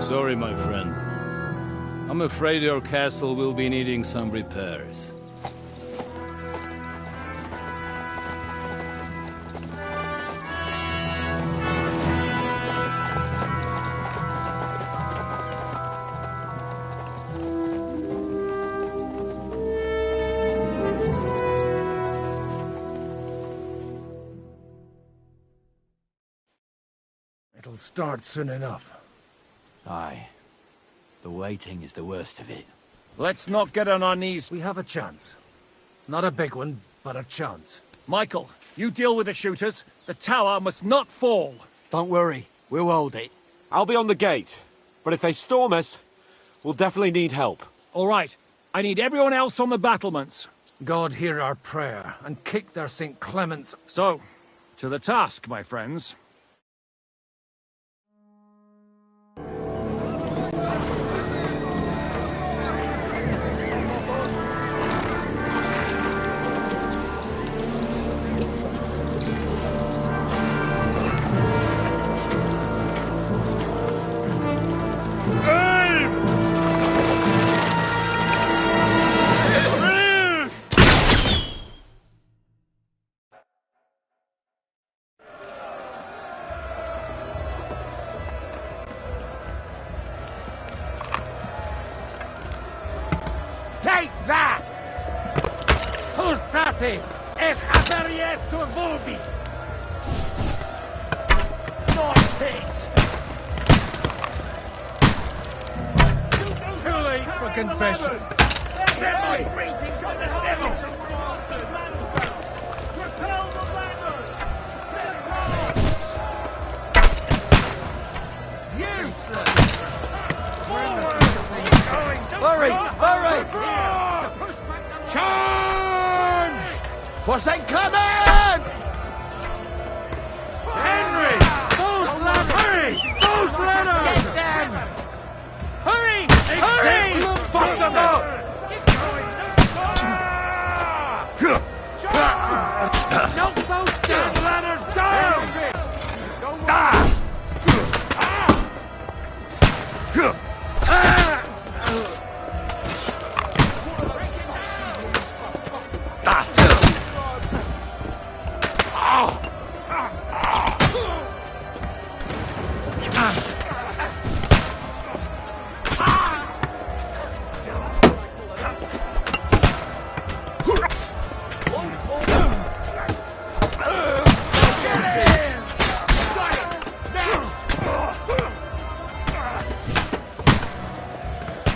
Sorry, my friend. I'm afraid your castle will be needing some repairs. It'll start soon enough. Aye. The waiting is the worst of it. Let's not get on our knees. We have a chance. Not a big one, but a chance. Michael, you deal with the shooters. The tower must not fall. Don't worry. We'll hold it. I'll be on the gate. But if they storm us, we'll definitely need help. All right. I need everyone else on the battlements. God hear our prayer, and kick their St. Clements. So, to the task, my friends. Take that! Pulsate! Es aperieto vobis! Nice hit! Too late for confession. Send my greetings to the devil! Hurry! Hurry! Charge! For St. Clement! Henry! Those ladders! Hurry! Those ladders! Get them! Hurry! Hurry! Fuck them up! Knock those damn ladders down!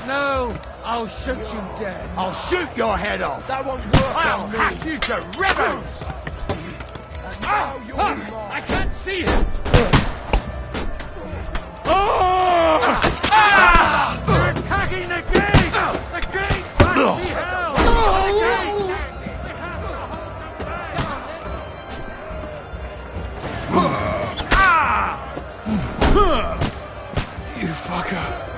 No, I'll shoot you dead. I'll shoot your head off! That won't work. I'll hack you to ribbons! I can't see him! They're attacking the gate! The gate! Bloody hell! You fucker.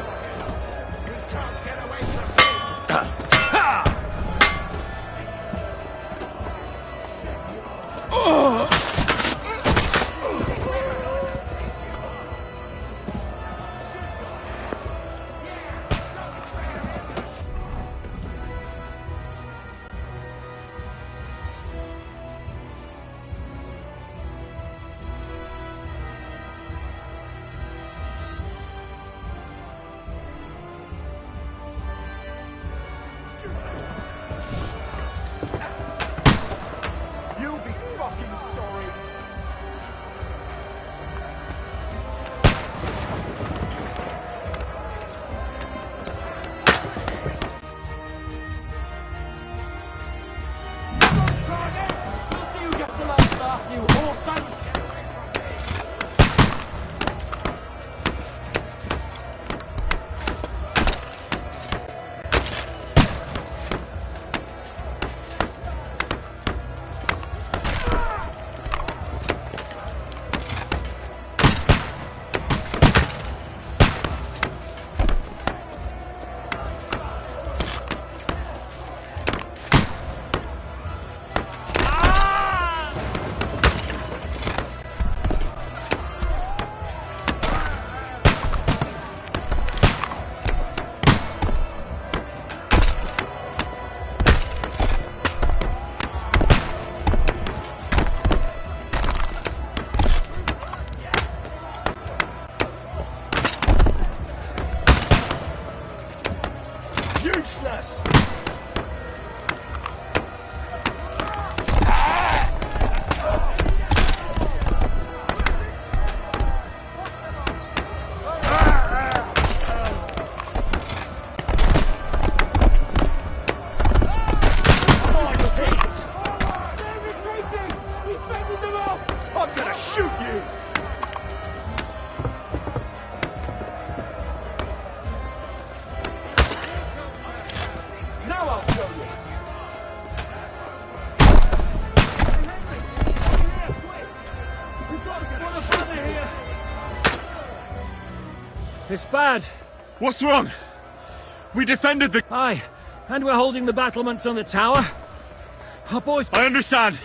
useless! I'm gonna shoot you! Now I'll show you! We've got to get out of here! It's bad. What's wrong? We defended the... Aye, and we're holding the battlements on the tower. Our boys... I understand.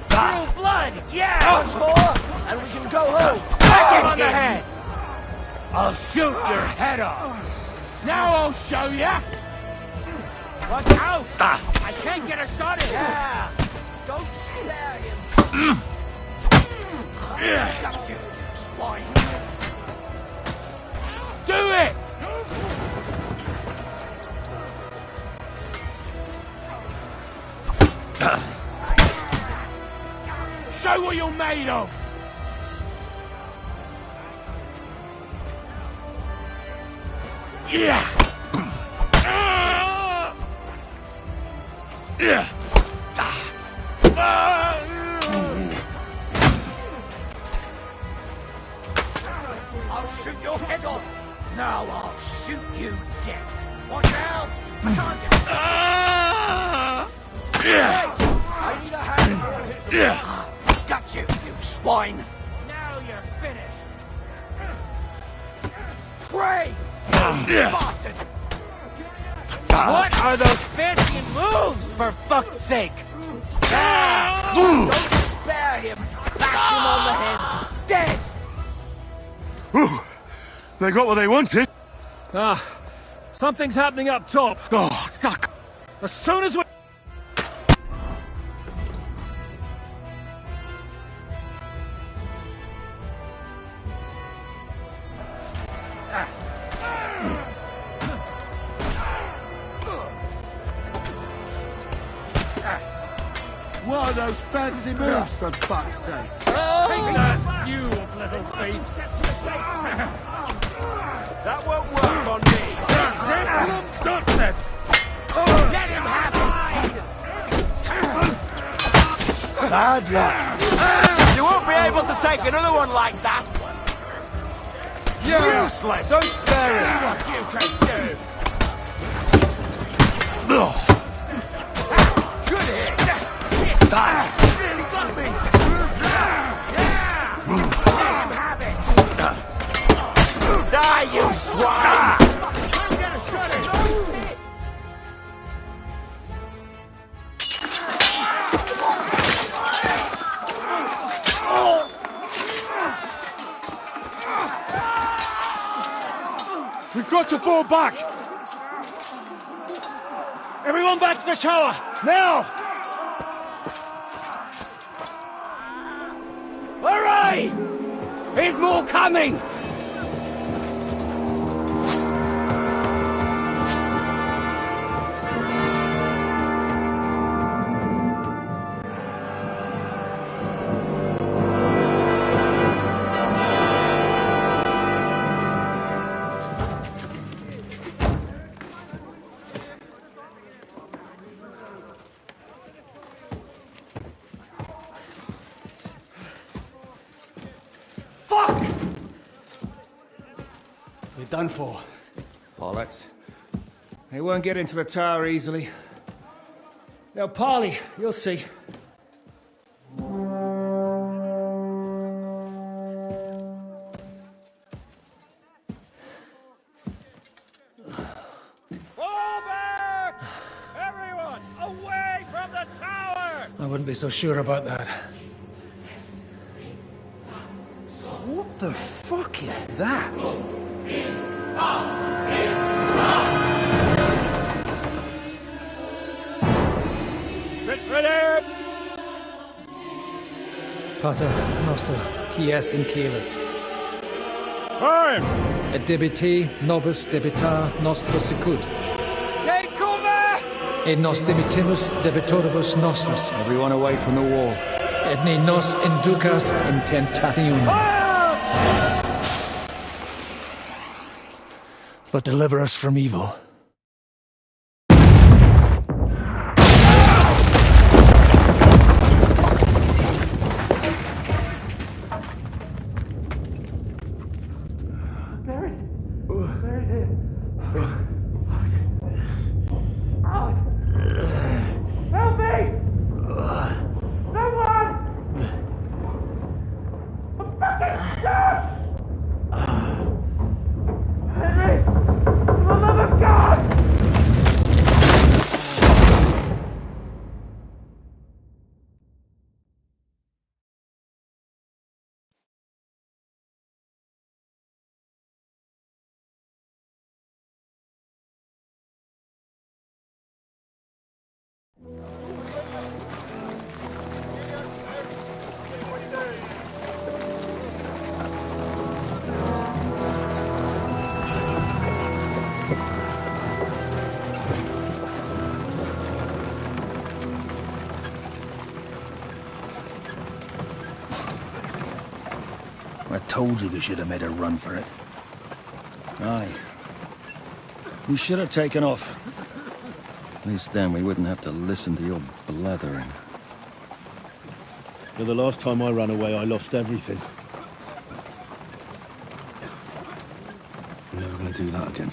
Real blood, yeah! Once more, and we can go home. Back on the head! I'll shoot your head off. Now I'll show ya! Watch out! I can't get a shot in. Yeah! Don't spare him! Got you, swine. Do it! Show what you're made of! Yeah! Yeah! I'll shoot your head off. Now I'll shoot you dead. Watch out! I can't get... I need a hand! Got you, you swine! Now you're finished! Pray! Bastard! What are those fancy moves, for fuck's sake? Don't spare him! Bash him on the head! Dead! Ooh, they got what they wanted. Something's happening up top. Oh, suck. As soon as we... What are those fancy moves, for fuck's sake? Take that, you little thief! That won't work on me! Let him have it! Bad luck. You won't be able to take another one like that! Yeah. Useless! Don't spare him! What you can do! Good hit! Really got me! Yeah! Let him have it! Die, you swine! I'll get a shot at you! We've got to fall back! Everyone back to the tower! Now! Hooray! There's more coming! We're done for. Bollocks. They won't get into the tower easily. They'll parley, you'll see. Fall back! Everyone, away from the tower! I wouldn't be so sure about that. What the fuck is that? Pater Noster, Quies in Civis. Aye! Et debiti nobis debitar nostra sicut. Take cover! Et nos debitimus debitoribus nostris. Everyone away from the wall. Et ne nos inducas in tentationem. But deliver us from evil. I told you we should have made a run for it. Aye. We should have taken off. At least then we wouldn't have to listen to your blathering. For the last time I ran away, I lost everything. I'm never gonna do that again.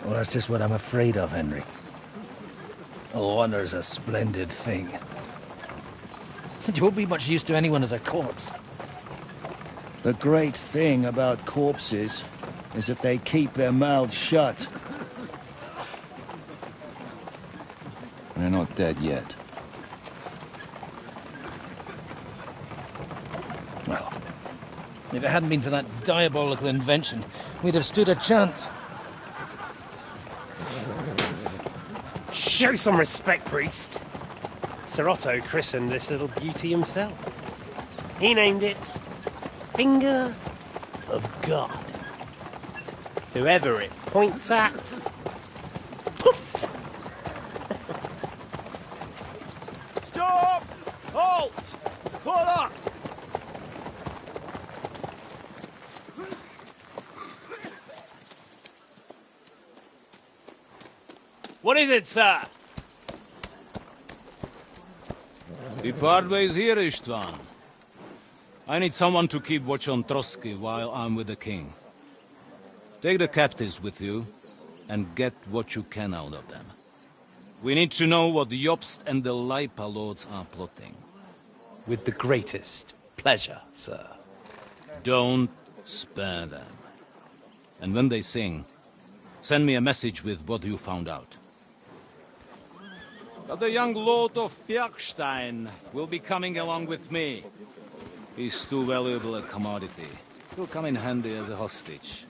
Well, that's just what I'm afraid of, Henry. Honor's a splendid thing. You won't be much use to anyone as a corpse. The great thing about corpses is that they keep their mouths shut. They're not dead yet. Well, if it hadn't been for that diabolical invention, we'd have stood a chance. Show some respect, priest. Sir Otto christened this little beauty himself. He named it Finger of God. Whoever it points at, poof! Stop! Halt! Pull up! What is it, sir? The Parway's here, Istvan. I need someone to keep watch on Trotsky while I'm with the king. Take the captives with you, and get what you can out of them. We need to know what Jobst and the Leipa lords are plotting. With the greatest pleasure, sir. Don't spare them. And when they sing, send me a message with what you found out. But the young lord of Bjergstein will be coming along with me. He's too valuable a commodity. He'll come in handy as a hostage,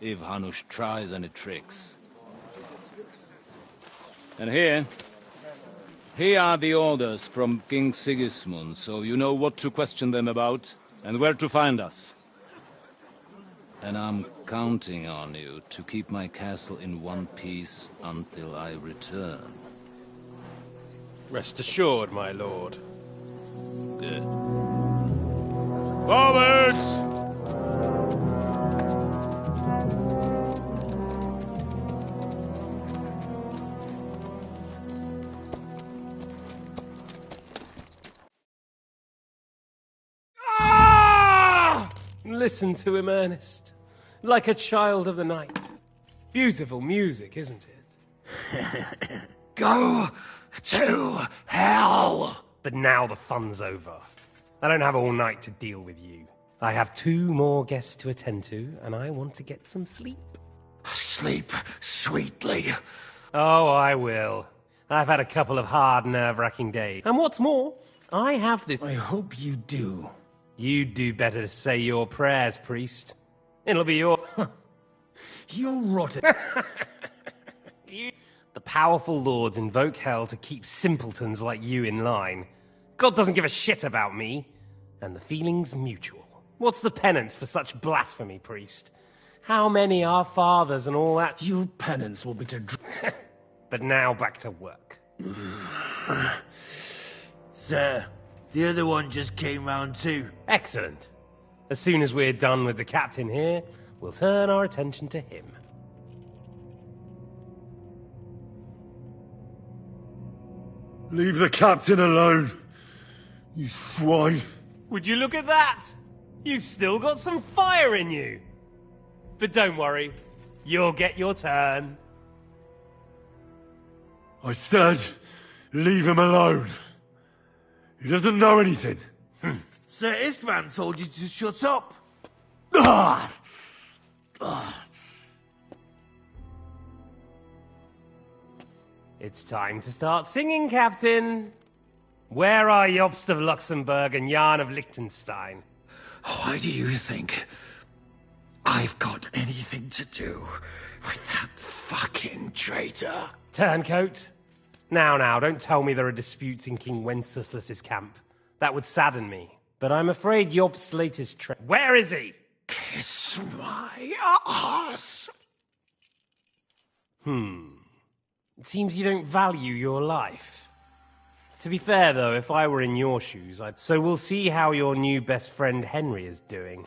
if Hanush tries any tricks. And here are the orders from King Sigismund, so you know what to question them about, and where to find us. And I'm counting on you to keep my castle in one piece until I return. Rest assured, my lord. Good. Forwards! Ah! Listen to him, Ernest. Like a child of the night. Beautiful music, isn't it? Go to hell! But now the fun's over. I don't have all night to deal with you. I have 2 more guests to attend to, and I want to get some sleep. Sleep sweetly. Oh, I will. I've had a couple of hard, nerve-wracking days. And what's more, I have this... I hope you do. You'd do better to say your prayers, priest. It'll be your... You rotten... The powerful lords invoke hell to keep simpletons like you in line. God doesn't give a shit about me, and the feeling's mutual. What's the penance for such blasphemy, priest? How many are fathers and all that? Your penance will be to... But now back to work. Sir, the other one just came round too. Excellent. As soon as we're done with the captain here, we'll turn our attention to him. Leave the captain alone, you swine. Would you look at that? You've still got some fire in you. But don't worry, you'll get your turn. I said, leave him alone. He doesn't know anything. Sir Istvan told you to shut up. It's time to start singing, Captain. Where are Jobst of Luxembourg and Jan of Liechtenstein? Why do you think I've got anything to do with that fucking traitor? Turncoat. Now, don't tell me there are disputes in King Wenceslas's camp. That would sadden me. But I'm afraid Jobst's latest Where is he? Kiss my ass. It seems you don't value your life. To be fair, though, if I were in your shoes, I'd... So we'll see how your new best friend Henry is doing.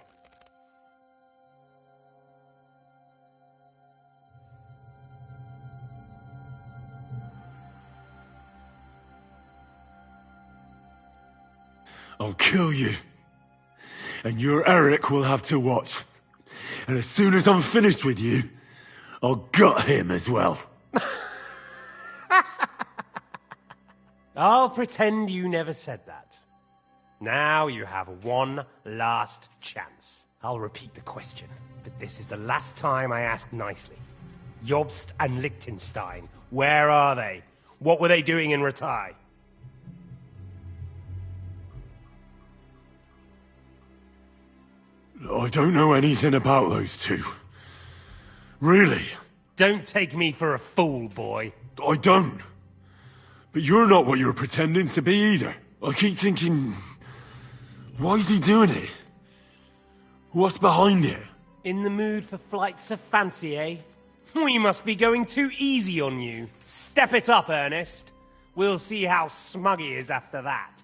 I'll kill you. And your Eric will have to watch. And as soon as I'm finished with you, I'll gut him as well. I'll pretend you never said that. Now you have one last chance. I'll repeat the question, but this is the last time I ask nicely. Jobst and Liechtenstein, where are they? What were they doing in Ratai? I don't know anything about those two. Really? Don't take me for a fool, boy. I don't. But you're not what you're pretending to be either. I keep thinking, why is he doing it? What's behind it? In the mood for flights of fancy, eh? We must be going too easy on you. Step it up, Ernest. We'll see how smug he is after that.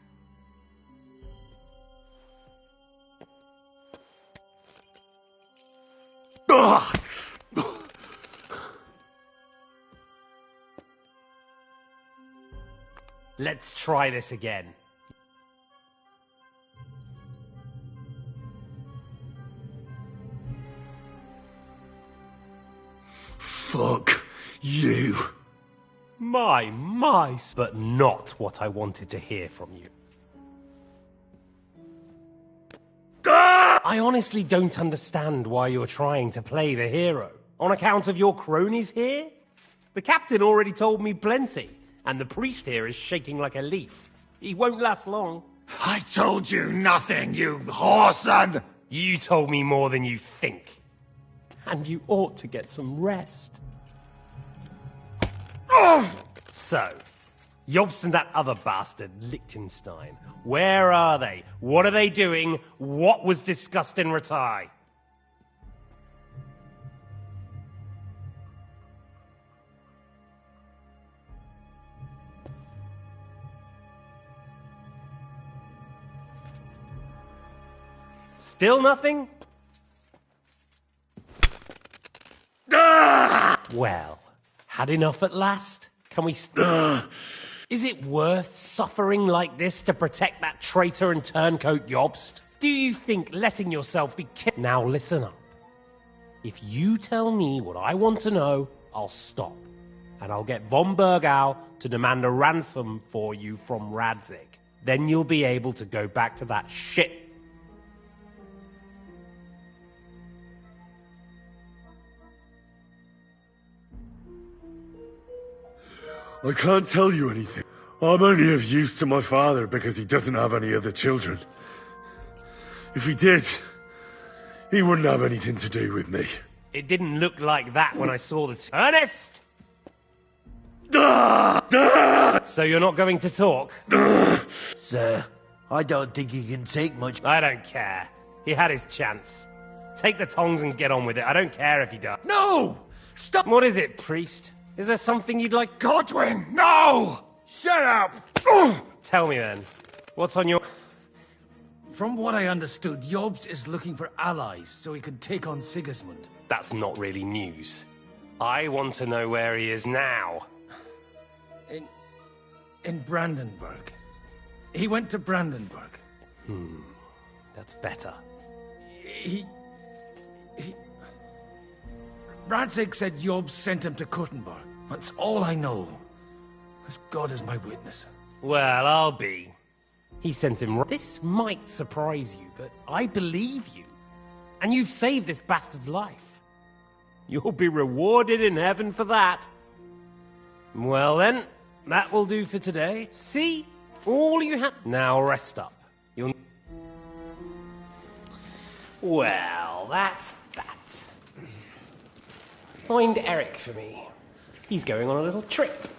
Let's try this again. Fuck you. My, but not what I wanted to hear from you. I honestly don't understand why you're trying to play the hero. On account of your cronies here? The captain already told me plenty, and the priest here is shaking like a leaf. He won't last long. I told you nothing, you whoreson! You told me more than you think. And you ought to get some rest. So, Jobst and that other bastard, Liechtenstein. Where are they? What are they doing? What was discussed in Ratai? Still nothing? Well, had enough at last? Can we Is it worth suffering like this to protect that traitor and turncoat Jobst? Do you think letting yourself be killed? Now listen up. If you tell me what I want to know, I'll stop. And I'll get von Bergau to demand a ransom for you from Radzig. Then you'll be able to go back to that shit. I can't tell you anything. I'm only of use to my father because he doesn't have any other children. If he did, he wouldn't have anything to do with me. It didn't look like that when I saw the Ernest! So you're not going to talk? Sir, I don't think he can take much. I don't care. He had his chance. Take the tongs and get on with it. I don't care if he dies. No! Stop! What is it, priest? Is there something you'd like? Godwin, no! Shut up! Tell me then. What's on your... From what I understood, Jobst is looking for allies so he can take on Sigismund. That's not really news. I want to know where he is now. In Brandenburg. He went to Brandenburg. That's better. He... Radzig said Jobst sent him to Kuttenberg. That's all I know. As God is my witness. Well, I'll be. He sent him... This might surprise you, but I believe you. And you've saved this bastard's life. You'll be rewarded in heaven for that. Well then, that will do for today. See? All you have... Now rest up. You'll... Well, that's that. Find Eric for me. He's going on a little trip.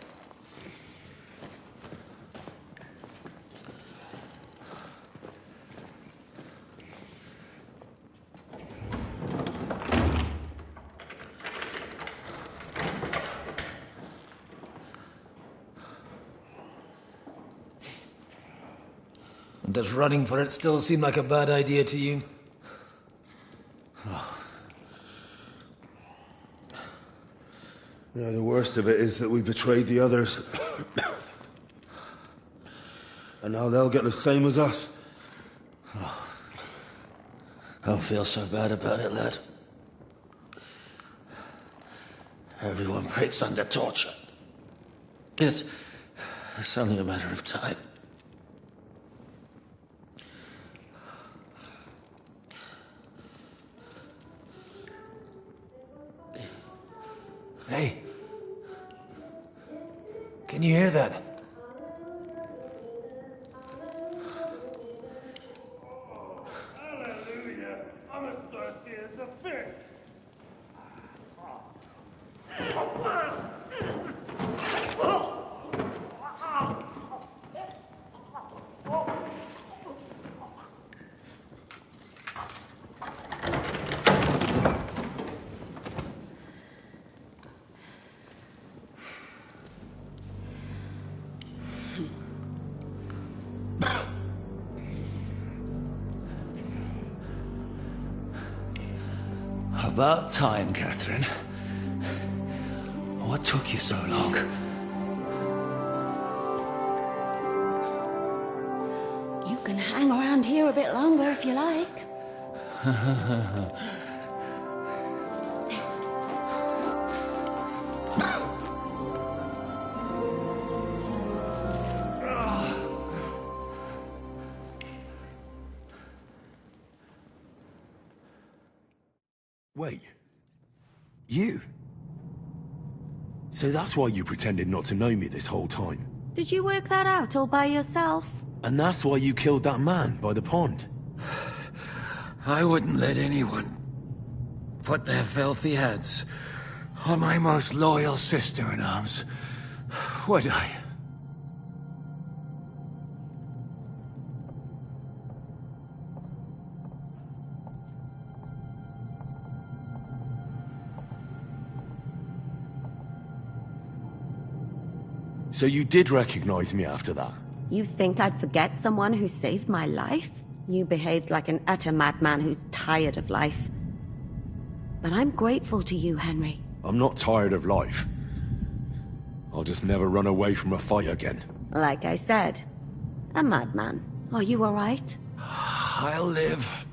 Does running for it still seem like a bad idea to you? The worst of it is that we betrayed the others. And now they'll get the same as us. Don't feel so bad about it, lad. Everyone breaks under torture. It's only a matter of time. Hey. Can you hear that? Hallelujah. I'm as thirsty as a fish. About time, Catherine. What took you so long? You can hang around here a bit longer if you like. Wait. You? So that's why you pretended not to know me this whole time? Did you work that out all by yourself? And that's why you killed that man by the pond? I wouldn't let anyone put their filthy heads on my most loyal sister-in-arms, would I? So you did recognize me after that? You think I'd forget someone who saved my life? You behaved like an utter madman who's tired of life. But I'm grateful to you, Henry. I'm not tired of life. I'll just never run away from a fight again. Like I said, a madman. Are you all right? I'll live.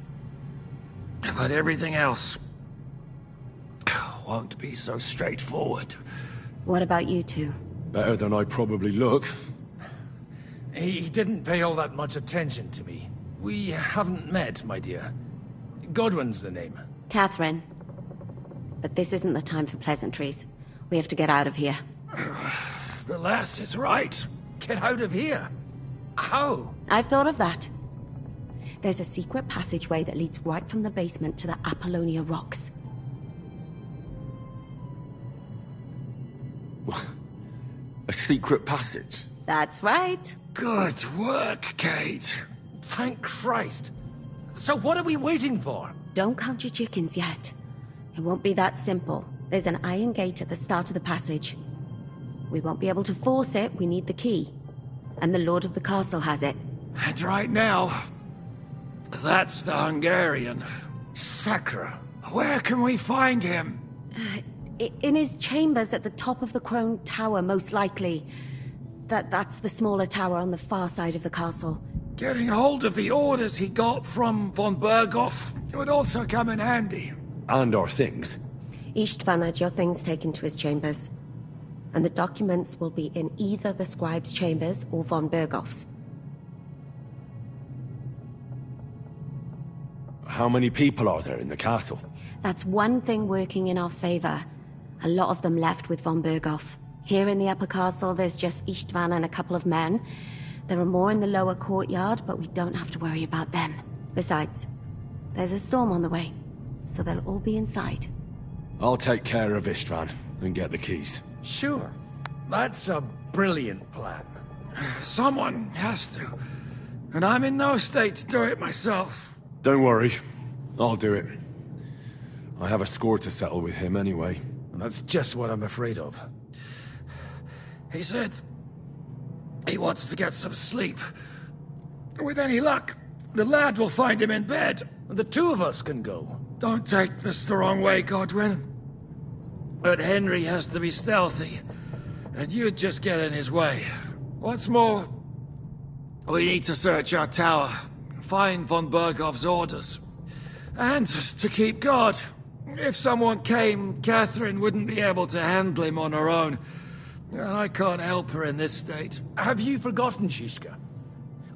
But everything else won't be so straightforward. What about you two? Better than I probably look. He didn't pay all that much attention to me. We haven't met, my dear. Godwin's the name. Catherine. But this isn't the time for pleasantries. We have to get out of here. The lass is right. Get out of here. How? I've thought of that. There's a secret passageway that leads right from the basement to the Apollonia Rocks. secret passage? That's right. Good work, Kate. Thank Christ. So what are we waiting for? Don't count your chickens yet. It won't be that simple. There's an iron gate at the start of the passage. We won't be able to force it, we need the key. And the Lord of the Castle has it. And right now, that's the Hungarian. Sacra. Where can we find him? In his chambers at the top of the Crone Tower, most likely. That's the smaller tower on the far side of the castle. Getting hold of the orders he got from von Berghoff would also come in handy. And our things. Istvan had your things taken to his chambers. And the documents will be in either the scribe's chambers or von Berghoff's. How many people are there in the castle? That's one thing working in our favor. A lot of them left with von Berghoff. Here in the upper castle, there's just Istvan and a couple of men. There are more in the lower courtyard, but we don't have to worry about them. Besides, there's a storm on the way, so they'll all be inside. I'll take care of Istvan and get the keys. Sure. That's a brilliant plan. Someone has to. And I'm in no state to do it myself. Don't worry. I'll do it. I have a score to settle with him anyway. And that's just what I'm afraid of. He said he wants to get some sleep. With any luck, the lad will find him in bed. The two of us can go. Don't take this the wrong way, Godwin. But Henry has to be stealthy, and you'd just get in his way. What's more, we need to search our tower, find von Berghoff's orders, and to keep guard. If someone came, Catherine wouldn't be able to handle him on her own, and I can't help her in this state. Have you forgotten, Shishka?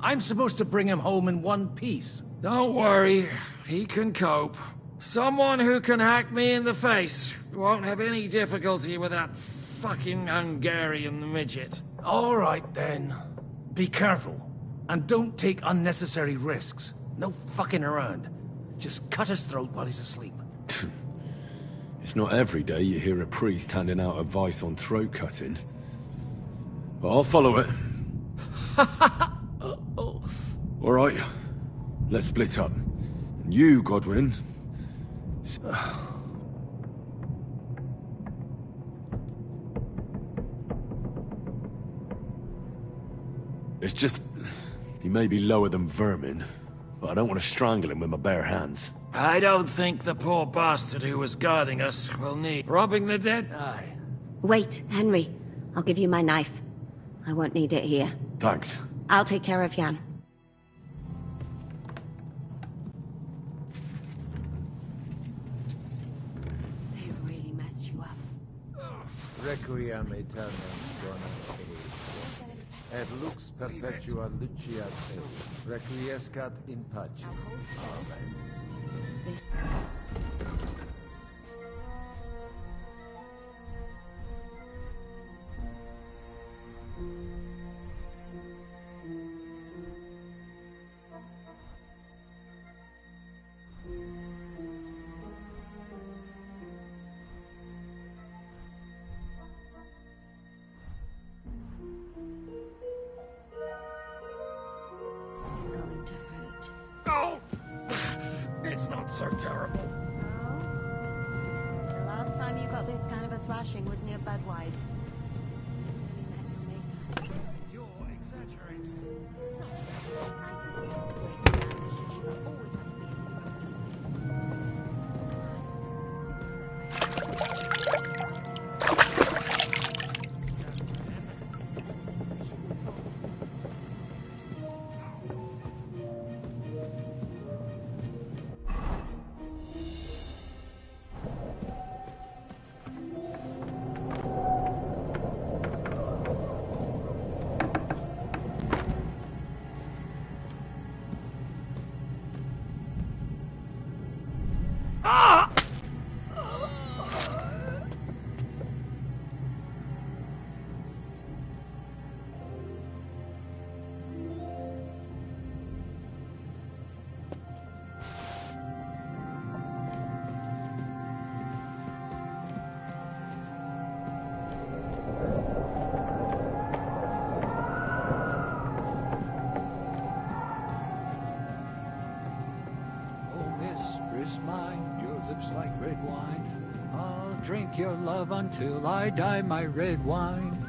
I'm supposed to bring him home in one piece. Don't worry, he can cope. Someone who can hack me in the face won't have any difficulty with that fucking Hungarian midget. All right, then. Be careful. And don't take unnecessary risks. No fucking around. Just cut his throat while he's asleep. It's not every day you hear a priest handing out advice on throat cutting. But I'll follow it. All right, let's split up. And you, Godwin... It's just... he may be lower than vermin, but I don't want to strangle him with my bare hands. I don't think the poor bastard who was guarding us will need robbing the dead. Aye. Wait, Henry. I'll give you my knife. I won't need it here. Thanks. I'll take care of Jan. They really messed you up. Requiem aeternam dona et lux perpetua luciat requiescat in pace. Amen. It's not so terrible. The last time you got this kind of a thrashing was near Budweiser. You're exaggerating. like red wine. I'll drink your love until I die, my red wine.